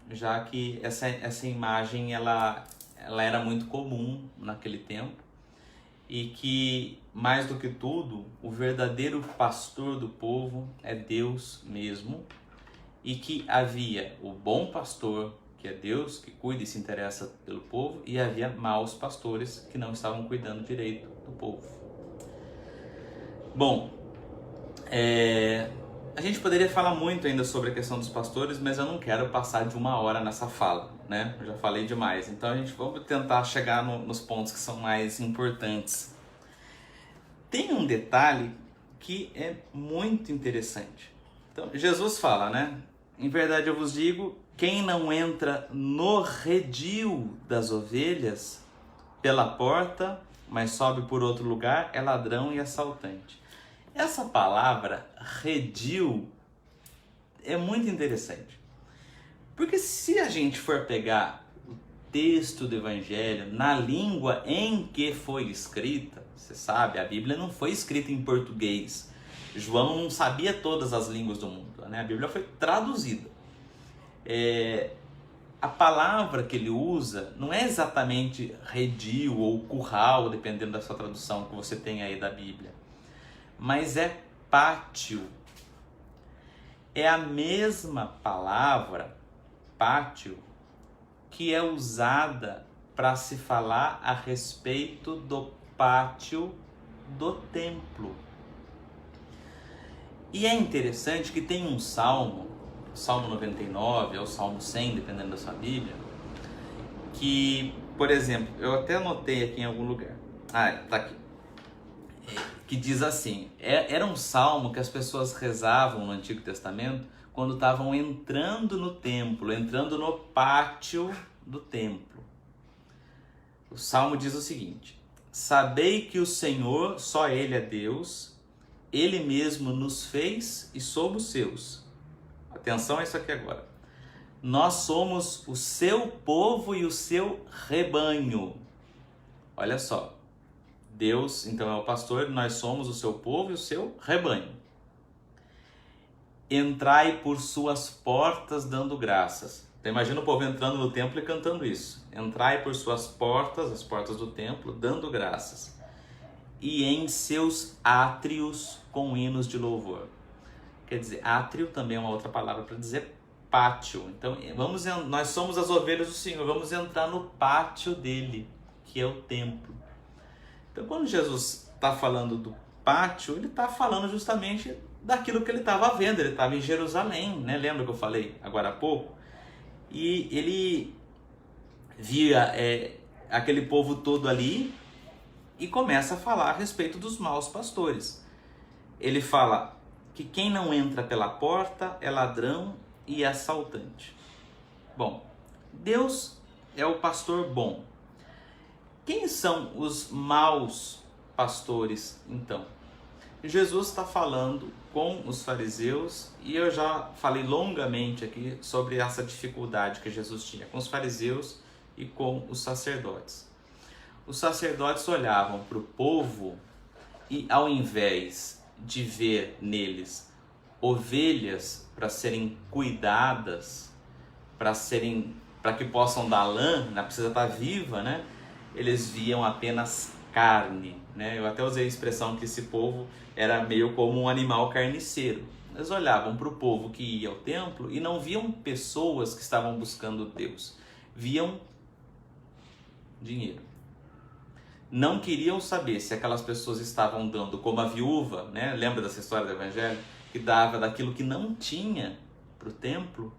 já que essa imagem ela era muito comum naquele tempo, e que, mais do que tudo, o verdadeiro pastor do povo é Deus mesmo, e que havia o bom pastor, que é Deus, que cuida e se interessa pelo povo, e havia maus pastores que não estavam cuidando direito do povo. Bom, a gente poderia falar muito ainda sobre a questão dos pastores, mas eu não quero passar de 1 hora nessa fala, né? Eu já falei demais, então vamos tentar chegar nos pontos que são mais importantes. Tem um detalhe que é muito interessante. Então, Jesus fala, né? Em verdade eu vos digo, quem não entra no redil das ovelhas pela porta, mas sobe por outro lugar, é ladrão e assaltante. Essa palavra, redil, é muito interessante. Porque se a gente for pegar o texto do Evangelho na língua em que foi escrita, você sabe, a Bíblia não foi escrita em português. João não sabia todas as línguas do mundo, né? A Bíblia foi traduzida. A palavra que ele usa não é exatamente redil ou curral, dependendo da sua tradução que você tem aí da Bíblia, mas é pátio. É a mesma palavra, pátio, que é usada para se falar a respeito do pátio do templo. E é interessante que tem um salmo, Salmo 99 ou Salmo 100, dependendo da sua Bíblia, que, por exemplo, eu até anotei aqui em algum lugar. Tá aqui. Que diz assim, era um salmo que as pessoas rezavam no Antigo Testamento quando estavam entrando no templo, entrando no pátio do templo. O salmo diz o seguinte: sabei que o Senhor, só Ele é Deus, Ele mesmo nos fez e somos seus. Atenção a isso aqui agora. Nós somos o seu povo e o seu rebanho. Olha só. Deus, então, é o pastor, nós somos o seu povo e o seu rebanho. Entrai por suas portas dando graças. Então, imagina o povo entrando no templo e cantando isso. Entrai por suas portas, as portas do templo, dando graças. E em seus átrios com hinos de louvor. Quer dizer, átrio também é uma outra palavra para dizer pátio. Então, nós somos as ovelhas do Senhor, vamos entrar no pátio dele, que é o templo. Então, quando Jesus está falando do pátio, ele está falando justamente daquilo que ele estava vendo. Ele estava em Jerusalém, né? Lembra que eu falei agora há pouco? E ele via aquele povo todo ali e começa a falar a respeito dos maus pastores. Ele fala que quem não entra pela porta é ladrão e assaltante. Bom, Deus é o pastor bom. Quem são os maus pastores, então? Jesus está falando com os fariseus e eu já falei longamente aqui sobre essa dificuldade que Jesus tinha com os fariseus e com os sacerdotes. Os sacerdotes olhavam para o povo e, ao invés de ver neles ovelhas para serem cuidadas, para que possam dar lã, precisa estar viva, né? Eles viam apenas carne, né? Eu até usei a expressão que esse povo era meio como um animal carniceiro. Eles olhavam para o povo que ia ao templo e não viam pessoas que estavam buscando Deus, viam dinheiro. Não queriam saber se aquelas pessoas estavam dando, como a viúva, né? Lembra dessa história do Evangelho? Que dava daquilo que não tinha para o templo.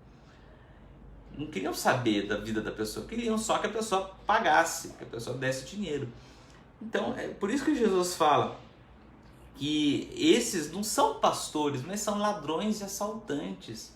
Não queriam saber da vida da pessoa, queriam só que a pessoa pagasse, que a pessoa desse dinheiro. Então, é por isso que Jesus fala que esses não são pastores, mas são ladrões e assaltantes.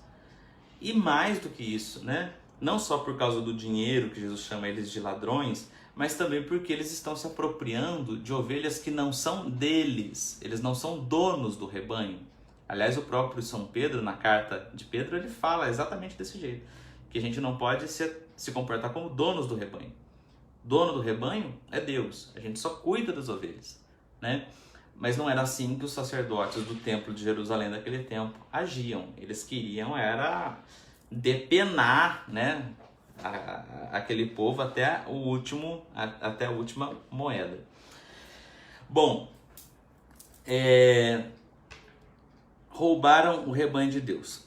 E mais do que isso, né? Não só por causa do dinheiro, que Jesus chama eles de ladrões, mas também porque eles estão se apropriando de ovelhas que não são deles, eles não são donos do rebanho. Aliás, o próprio São Pedro, na carta de Pedro, ele fala exatamente desse jeito, que a gente não pode se comportar como donos do rebanho. Dono do rebanho é Deus, a gente só cuida das ovelhas, né? Mas não era assim que os sacerdotes do templo de Jerusalém daquele tempo agiam. Eles queriam depenar, né, aquele povo até a última moeda. Bom, roubaram o rebanho de Deus.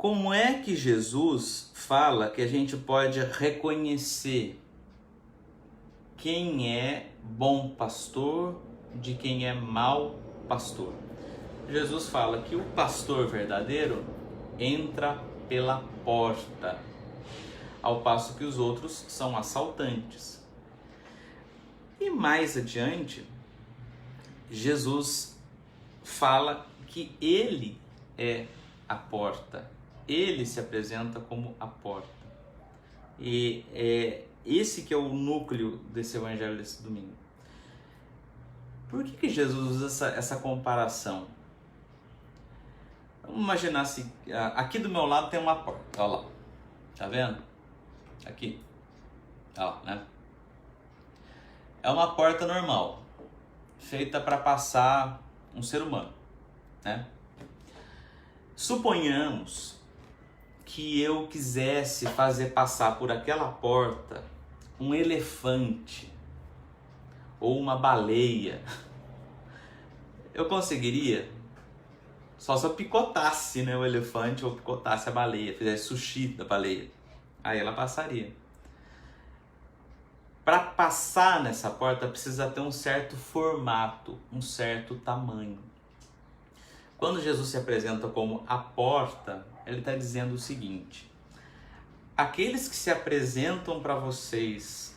Como é que Jesus fala que a gente pode reconhecer quem é bom pastor de quem é mau pastor? Jesus fala que o pastor verdadeiro entra pela porta, ao passo que os outros são assaltantes. E mais adiante, Jesus fala que ele é a porta. Ele se apresenta como a porta. E é esse que é o núcleo desse evangelho desse domingo. Por que Jesus usa essa comparação? Vamos imaginar assim, aqui do meu lado tem uma porta, olha lá, tá vendo? Aqui, olha lá, né? É uma porta normal, feita para passar um ser humano, né? Suponhamos que eu quisesse fazer passar por aquela porta um elefante ou uma baleia. Eu conseguiria? Só se eu picotasse, né, o elefante ou picotasse a baleia, fizesse sushi da baleia. Aí ela passaria. Para passar nessa porta precisa ter um certo formato, um certo tamanho. Quando Jesus se apresenta como a porta, ele está dizendo o seguinte: aqueles que se apresentam para vocês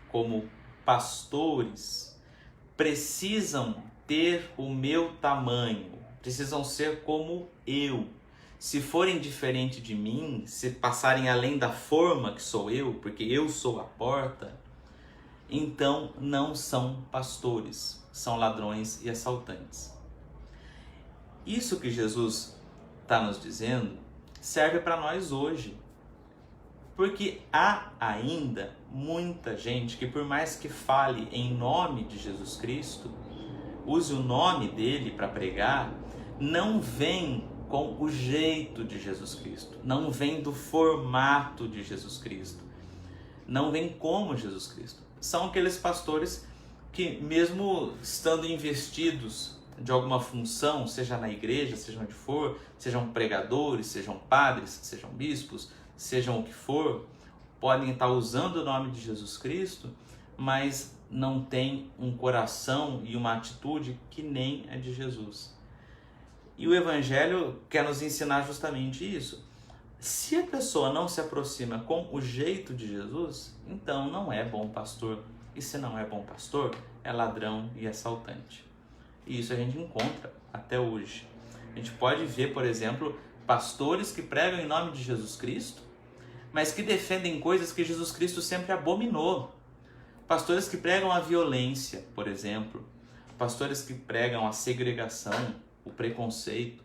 como pastores precisam ter o meu tamanho, precisam ser como eu. Se forem diferente de mim, se passarem além da forma que sou eu, porque eu sou a porta, então não são pastores, são ladrões e assaltantes. Isso que Jesus está nos dizendo serve para nós hoje, porque há ainda muita gente que, por mais que fale em nome de Jesus Cristo, use o nome dele para pregar, não vem com o jeito de Jesus Cristo, não vem do formato de Jesus Cristo, não vem como Jesus Cristo. São aqueles pastores que, mesmo estando investidos de alguma função, seja na igreja, seja onde for, sejam pregadores, sejam padres, sejam bispos, sejam o que for, podem estar usando o nome de Jesus Cristo, mas não tem um coração e uma atitude que nem a de Jesus. E o Evangelho quer nos ensinar justamente isso. Se a pessoa não se aproxima com o jeito de Jesus, então não é bom pastor. E se não é bom pastor, é ladrão e assaltante. E isso a gente encontra até hoje. A gente pode ver, por exemplo, pastores que pregam em nome de Jesus Cristo, mas que defendem coisas que Jesus Cristo sempre abominou. Pastores que pregam a violência, por exemplo. Pastores que pregam a segregação, o preconceito.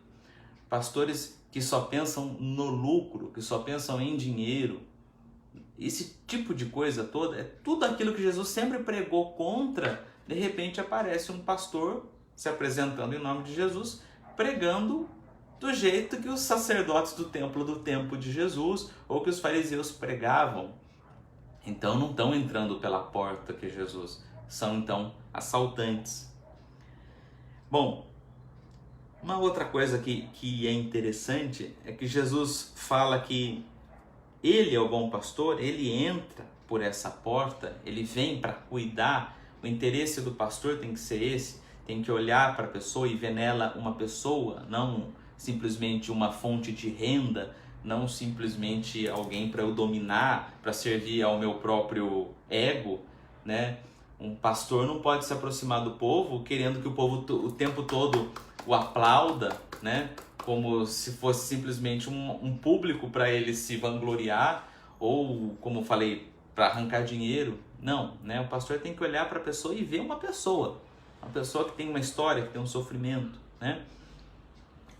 Pastores que só pensam no lucro, que só pensam em dinheiro. Esse tipo de coisa toda é tudo aquilo que Jesus sempre pregou contra. De repente aparece um pastor se apresentando em nome de Jesus, pregando do jeito que os sacerdotes do tempo de Jesus ou que os fariseus pregavam. Então não estão entrando pela porta que Jesus, são então assaltantes. Bom, uma outra coisa que é interessante é que Jesus fala que ele é o bom pastor, ele entra por essa porta, ele vem para cuidar. O interesse do pastor tem que ser esse, tem que olhar para a pessoa e ver nela uma pessoa, não simplesmente uma fonte de renda, não simplesmente alguém para eu dominar, para servir ao meu próprio ego, né? Um pastor não pode se aproximar do povo querendo que o povo o tempo todo o aplauda, né? Como se fosse simplesmente um público para ele se vangloriar ou, como falei, para arrancar dinheiro. Não, né? O pastor tem que olhar para a pessoa e ver uma pessoa que tem uma história, que tem um sofrimento, né?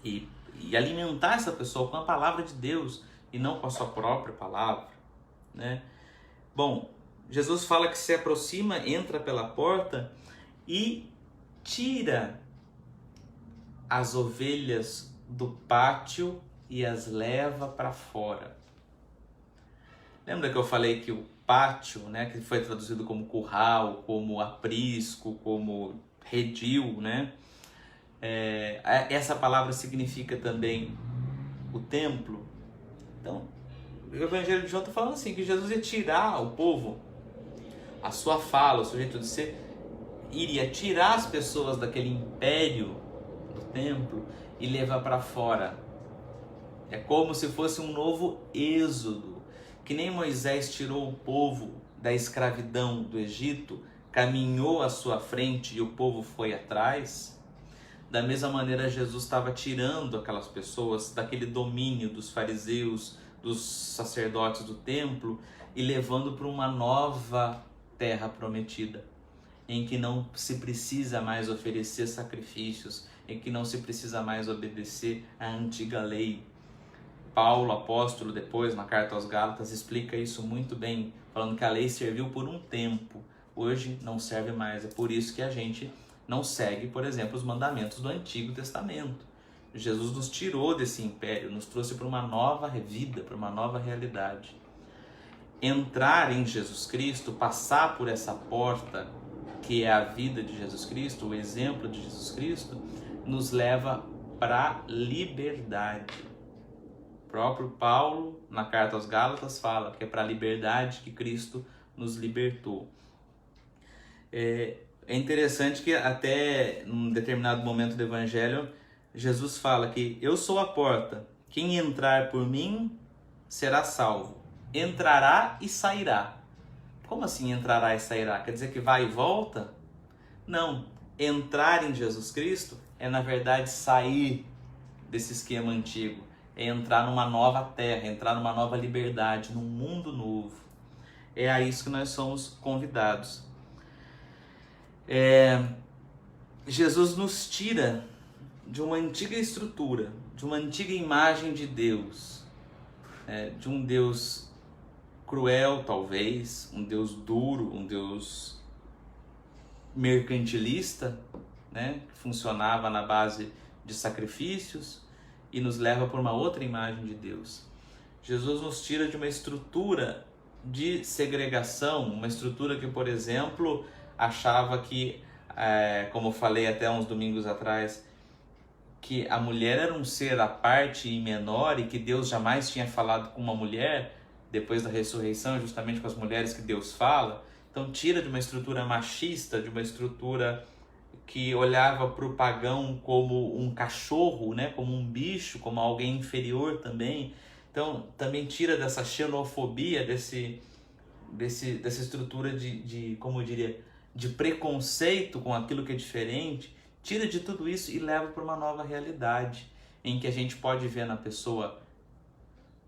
E alimentar essa pessoa com a palavra de Deus e não com a sua própria palavra, né? Bom, Jesus fala que se aproxima, entra pela porta e tira as ovelhas do pátio e as leva para fora. Lembra que eu falei que o pátio, né, que foi traduzido como curral, como aprisco, como redil, né? Essa palavra significa também o templo. Então, o Evangelho de João está falando assim, que Jesus ia tirar o povo, a sua fala, o seu jeito de ser, iria tirar as pessoas daquele império do templo e levar para fora. É como se fosse um novo êxodo, que nem Moisés tirou o povo da escravidão do Egito, caminhou à sua frente e o povo foi atrás. Da mesma maneira, Jesus estava tirando aquelas pessoas daquele domínio dos fariseus, dos sacerdotes do templo e levando para uma nova terra prometida, em que não se precisa mais oferecer sacrifícios, em que não se precisa mais obedecer à antiga lei. Paulo, apóstolo, depois na carta aos Gálatas, explica isso muito bem, falando que a lei serviu por um tempo, hoje não serve mais. É por isso que a gente não segue, por exemplo, os mandamentos do Antigo Testamento. Jesus nos tirou desse império, nos trouxe para uma nova vida, para uma nova realidade. Entrar em Jesus Cristo, passar por essa porta que é a vida de Jesus Cristo, o exemplo de Jesus Cristo, nos leva para a liberdade. O próprio Paulo, na carta aos Gálatas, fala que é para a liberdade que Cristo nos libertou. É interessante que até num determinado momento do Evangelho, Jesus fala que eu sou a porta, quem entrar por mim será salvo, entrará e sairá. Como assim entrará e sairá? Quer dizer que vai e volta? Não, entrar em Jesus Cristo é na verdade sair desse esquema antigo, é entrar numa nova terra, entrar numa nova liberdade, num mundo novo. É a isso que nós somos convidados. Jesus nos tira de uma antiga estrutura, de uma antiga imagem de Deus, de um Deus cruel talvez, um Deus duro, um Deus mercantilista, que funcionava na base de sacrifícios, e nos leva por uma outra imagem de Deus. Jesus nos tira de uma estrutura de segregação, uma estrutura que, por exemplo, achava que, como eu falei até uns domingos atrás, que a mulher era um ser à parte e menor e que Deus jamais tinha falado com uma mulher depois da ressurreição, justamente com as mulheres que Deus fala. Então tira de uma estrutura machista, de uma estrutura que olhava para o pagão como um cachorro, como um bicho, como alguém inferior também. Então também tira dessa xenofobia, dessa estrutura como eu diria, de preconceito com aquilo que é diferente, tira de tudo isso e leva para uma nova realidade, em que a gente pode ver na pessoa,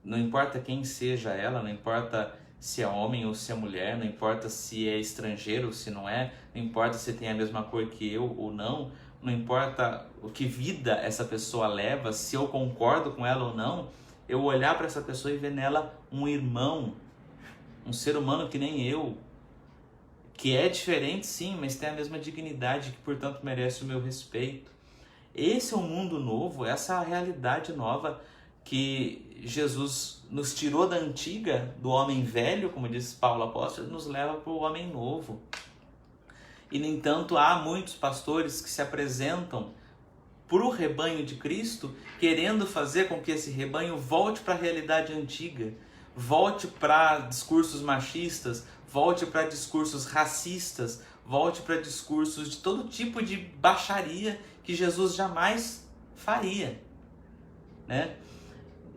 não importa quem seja ela, não importa se é homem ou se é mulher, não importa se é estrangeiro ou se não é, não importa se tem a mesma cor que eu ou não, não importa o que vida essa pessoa leva, se eu concordo com ela ou não, eu olhar para essa pessoa e ver nela um irmão, um ser humano que nem eu, que é diferente sim, mas tem a mesma dignidade, que portanto merece o meu respeito. Esse é um mundo novo, essa é a realidade nova que Jesus nos tirou da antiga, do homem velho, como disse Paulo apóstolo, nos leva para o homem novo. E, no entanto, há muitos pastores que se apresentam para o rebanho de Cristo, querendo fazer com que esse rebanho volte para a realidade antiga, volte para discursos machistas, volte para discursos racistas, volte para discursos de todo tipo de baixaria que Jesus jamais faria,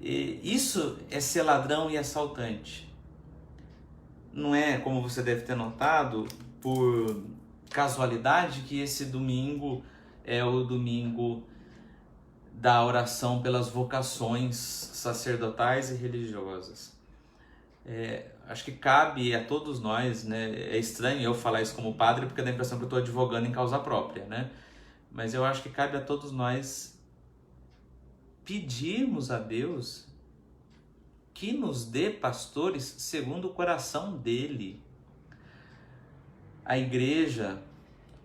E isso é ser ladrão e assaltante. Não é, como você deve ter notado, por casualidade que esse domingo é o domingo da oração pelas vocações sacerdotais e religiosas. Acho que cabe a todos nós, é estranho eu falar isso como padre, porque dá a impressão que eu estou advogando em causa própria, mas eu acho que cabe a todos nós pedirmos a Deus que nos dê pastores segundo o coração dele. A igreja,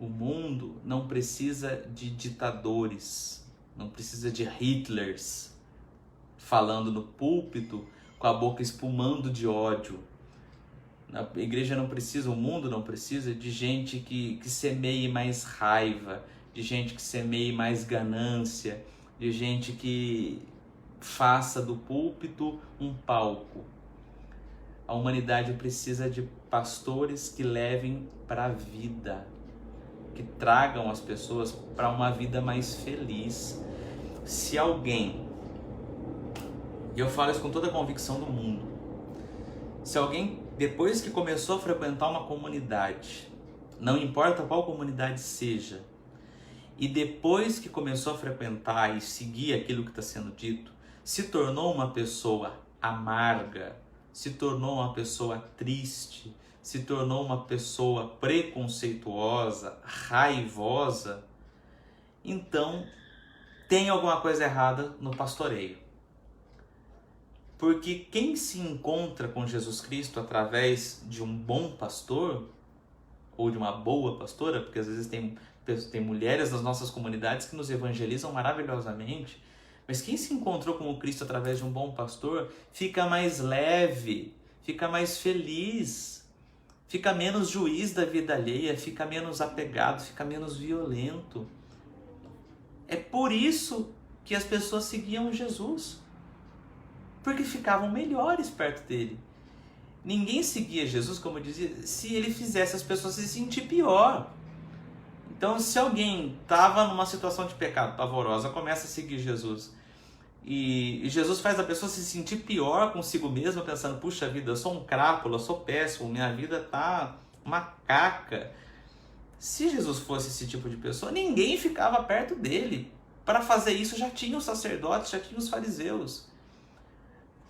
o mundo, não precisa de ditadores, não precisa de Hitlers falando no púlpito com a boca espumando de ódio. A igreja não precisa, o mundo não precisa de gente que semeie mais raiva, de gente que semeie mais ganância, de gente que faça do púlpito um palco. A humanidade precisa de pastores que levem para a vida, que tragam as pessoas para uma vida mais feliz. Se alguém, e eu falo isso com toda a convicção do mundo, se alguém, depois que começou a frequentar uma comunidade, não importa qual comunidade seja, e depois que começou a frequentar e seguir aquilo que está sendo dito, se tornou uma pessoa amarga, se tornou uma pessoa triste, se tornou uma pessoa preconceituosa, raivosa, então tem alguma coisa errada no pastoreio. Porque quem se encontra com Jesus Cristo através de um bom pastor, ou de uma boa pastora, porque às vezes tem mulheres nas nossas comunidades que nos evangelizam maravilhosamente, mas quem se encontrou com o Cristo através de um bom pastor fica mais leve, fica mais feliz, fica menos juiz da vida alheia, fica menos apegado, fica menos violento. É por isso que as pessoas seguiam Jesus, porque ficavam melhores perto dele. Ninguém seguia Jesus, como eu dizia, se ele fizesse as pessoas se sentir pior. Então, se alguém estava numa situação de pecado pavorosa, começa a seguir Jesus, e Jesus faz a pessoa se sentir pior consigo mesma, pensando, puxa vida, eu sou um crápula, eu sou péssimo, minha vida tá uma caca. Se Jesus fosse esse tipo de pessoa, ninguém ficava perto dele. Para fazer isso já tinha os sacerdotes, já tinha os fariseus.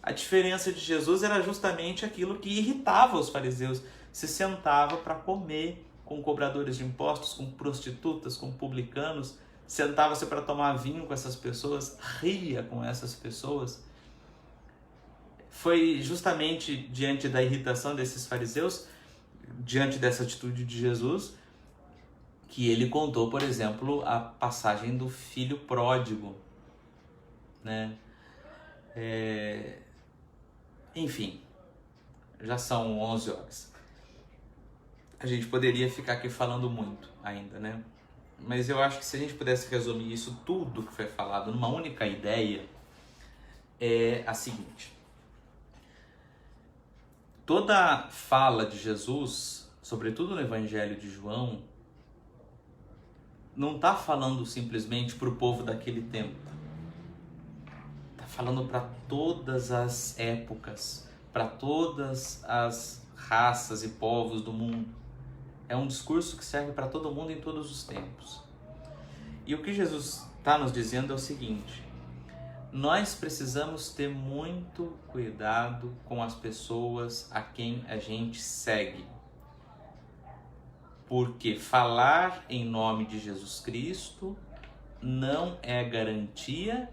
A diferença de Jesus era justamente aquilo que irritava os fariseus. Se sentava para comer com cobradores de impostos, com prostitutas, com publicanos, sentava-se para tomar vinho com essas pessoas, ria com essas pessoas. Foi justamente diante da irritação desses fariseus, diante dessa atitude de Jesus, que ele contou, por exemplo, a passagem do filho pródigo, né? Enfim, já são 11 horas. A gente poderia ficar aqui falando muito ainda, né? Mas eu acho que se a gente pudesse resumir isso tudo que foi falado numa única ideia, é a seguinte. Toda fala de Jesus, sobretudo no Evangelho de João, não está falando simplesmente para o povo daquele tempo. Está falando para todas as épocas, para todas as raças e povos do mundo. É um discurso que serve para todo mundo em todos os tempos. E o que Jesus está nos dizendo é o seguinte: nós precisamos ter muito cuidado com as pessoas a quem a gente segue. Porque falar em nome de Jesus Cristo não é garantia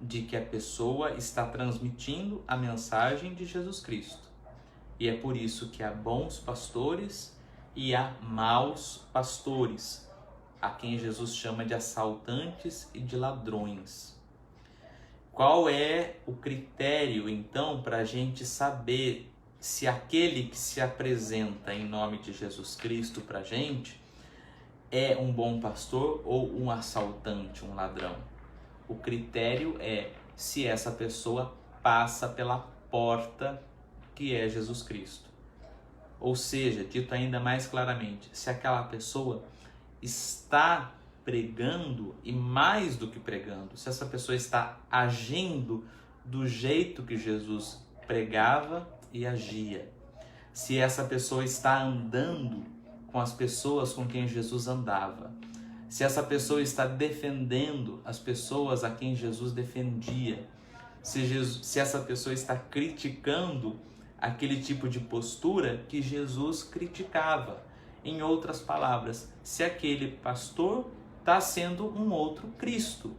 de que a pessoa está transmitindo a mensagem de Jesus Cristo. E é por isso que há bons pastores e há maus pastores, a quem Jesus chama de assaltantes e de ladrões. Qual é o critério, então, para a gente saber se aquele que se apresenta em nome de Jesus Cristo para a gente é um bom pastor ou um assaltante, um ladrão? O critério é se essa pessoa passa pela porta que é Jesus Cristo. Ou seja, dito ainda mais claramente, se aquela pessoa está pregando, e mais do que pregando, se essa pessoa está agindo do jeito que Jesus pregava e agia, se essa pessoa está andando com as pessoas com quem Jesus andava, se essa pessoa está defendendo as pessoas a quem Jesus defendia, se essa pessoa está criticando aquele tipo de postura que Jesus criticava. Em outras palavras, se aquele pastor está sendo um outro Cristo.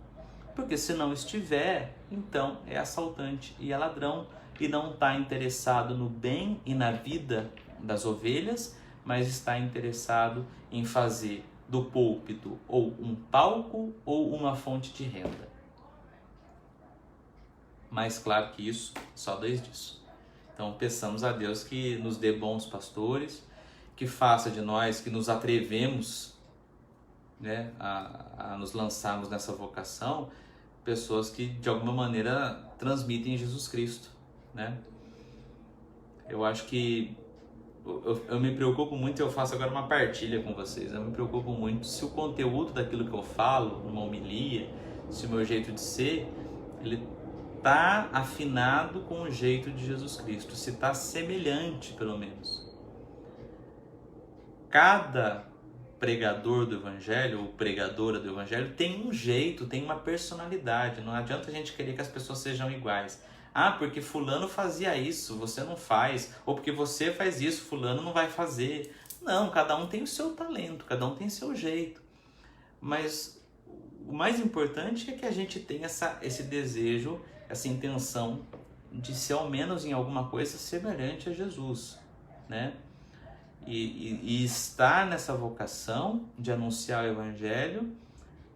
Porque se não estiver, então é assaltante e é ladrão e não está interessado no bem e na vida das ovelhas, mas está interessado em fazer do púlpito ou um palco ou uma fonte de renda. Mais claro que isso, só Deus disso. Então peçamos a Deus que nos dê bons pastores, que faça de nós que nos atrevemos, né, a nos lançarmos nessa vocação, pessoas que de alguma maneira transmitem Jesus Cristo, né? Eu acho que eu me preocupo muito, eu faço agora uma partilha com vocês, eu me preocupo muito se o conteúdo daquilo que eu falo, numa homilia, se o meu jeito de ser, ele está afinado com o jeito de Jesus Cristo, se está semelhante, pelo menos. Cada pregador do Evangelho, ou pregadora do Evangelho, tem um jeito, tem uma personalidade. Não adianta a gente querer que as pessoas sejam iguais. Ah, porque fulano fazia isso, você não faz. Ou porque você faz isso, fulano não vai fazer. Não, cada um tem o seu talento, cada um tem o seu jeito. Mas o mais importante é que a gente tenha esse desejo, essa intenção de ser, ao menos em alguma coisa, semelhante a Jesus, né? E estar nessa vocação de anunciar o Evangelho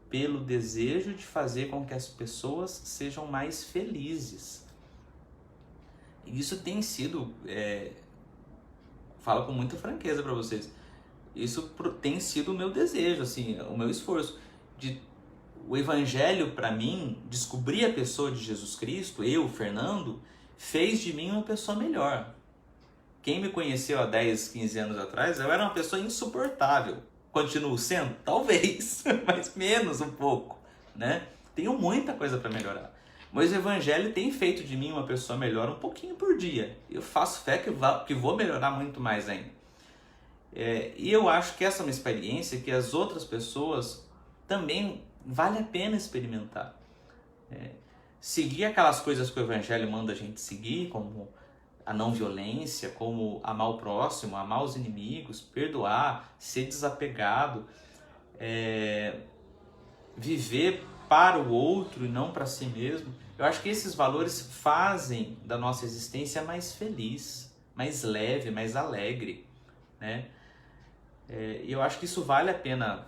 pelo desejo de fazer com que as pessoas sejam mais felizes. E isso tem sido, falo com muita franqueza para vocês, isso tem sido o meu desejo, assim, o meu esforço. O Evangelho, para mim, descobrir a pessoa de Jesus Cristo, eu, Fernando, fez de mim uma pessoa melhor. Quem me conheceu há 10, 15 anos atrás, eu era uma pessoa insuportável. Continuo sendo? Talvez, mas menos um pouco, né? Tenho muita coisa para melhorar. Mas o Evangelho tem feito de mim uma pessoa melhor um pouquinho por dia. Eu faço fé que vou melhorar muito mais ainda. E eu acho que essa é uma experiência que as outras pessoas também vale a pena experimentar. Seguir aquelas coisas que o Evangelho manda a gente seguir, como a não violência, como amar o próximo, amar os inimigos, perdoar, ser desapegado, viver para o outro e não para si mesmo. Eu acho que esses valores fazem da nossa existência mais feliz, mais leve, mais alegre, né? E eu acho que isso vale a pena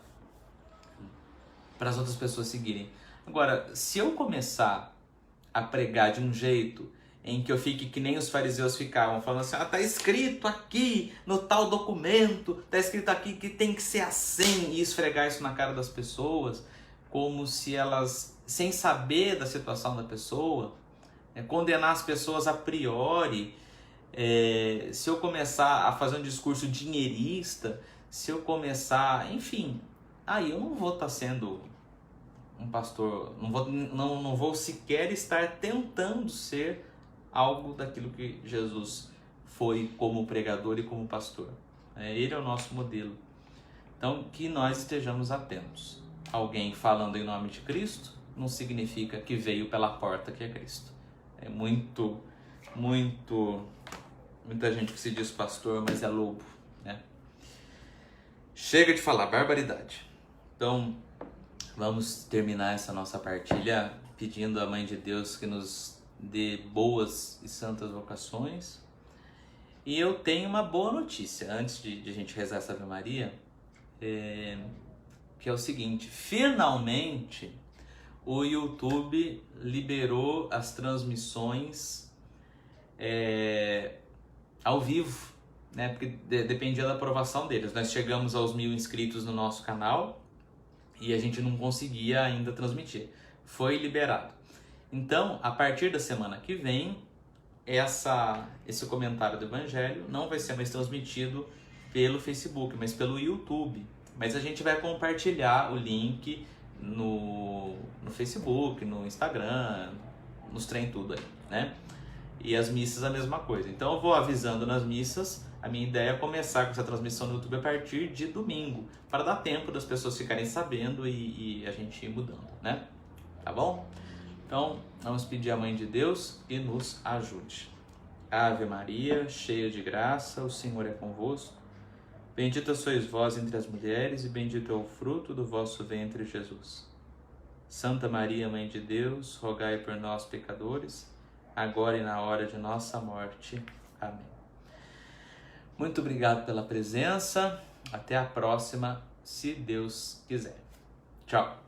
para as outras pessoas seguirem. Agora, se eu começar a pregar de um jeito em que eu fique que nem os fariseus ficavam, falando assim, tá escrito aqui no tal documento, tá escrito aqui que tem que ser assim, e esfregar isso na cara das pessoas, como se elas, sem saber da situação da pessoa, condenar as pessoas a priori. Se eu começar a fazer um discurso dinheirista, se eu começar, enfim, aí eu não vou estar sendo um pastor, não vou sequer estar tentando ser algo daquilo que Jesus foi como pregador e como pastor. Ele é o nosso modelo. Então, que nós estejamos atentos. Alguém falando em nome de Cristo não significa que veio pela porta que é Cristo. Muita gente que se diz pastor, mas é lobo, né? Chega de falar barbaridade. Então, vamos terminar essa nossa partilha pedindo à Mãe de Deus que nos dê boas e santas vocações. E eu tenho uma boa notícia, antes de a gente rezar essa Ave Maria, que é o seguinte: finalmente o YouTube liberou as transmissões ao vivo, né? Porque dependia da aprovação deles. Nós chegamos aos 1000 inscritos no nosso canal e a gente não conseguia ainda transmitir. Foi liberado. Então, a partir da semana que vem, esse comentário do Evangelho não vai ser mais transmitido pelo Facebook, mas pelo YouTube. Mas a gente vai compartilhar o link no Facebook, no Instagram, nos trem tudo aí, né? E as missas a mesma coisa. Então eu vou avisando nas missas. A minha ideia é começar com essa transmissão no YouTube a partir de domingo, para dar tempo das pessoas ficarem sabendo e a gente ir mudando, né? Tá bom? Então, vamos pedir à Mãe de Deus que nos ajude. Ave Maria, cheia de graça, o Senhor é convosco. Bendita sois vós entre as mulheres e bendito é o fruto do vosso ventre, Jesus. Santa Maria, Mãe de Deus, rogai por nós, pecadores, agora e na hora de nossa morte. Amém. Muito obrigado pela presença. Até a próxima, se Deus quiser. Tchau.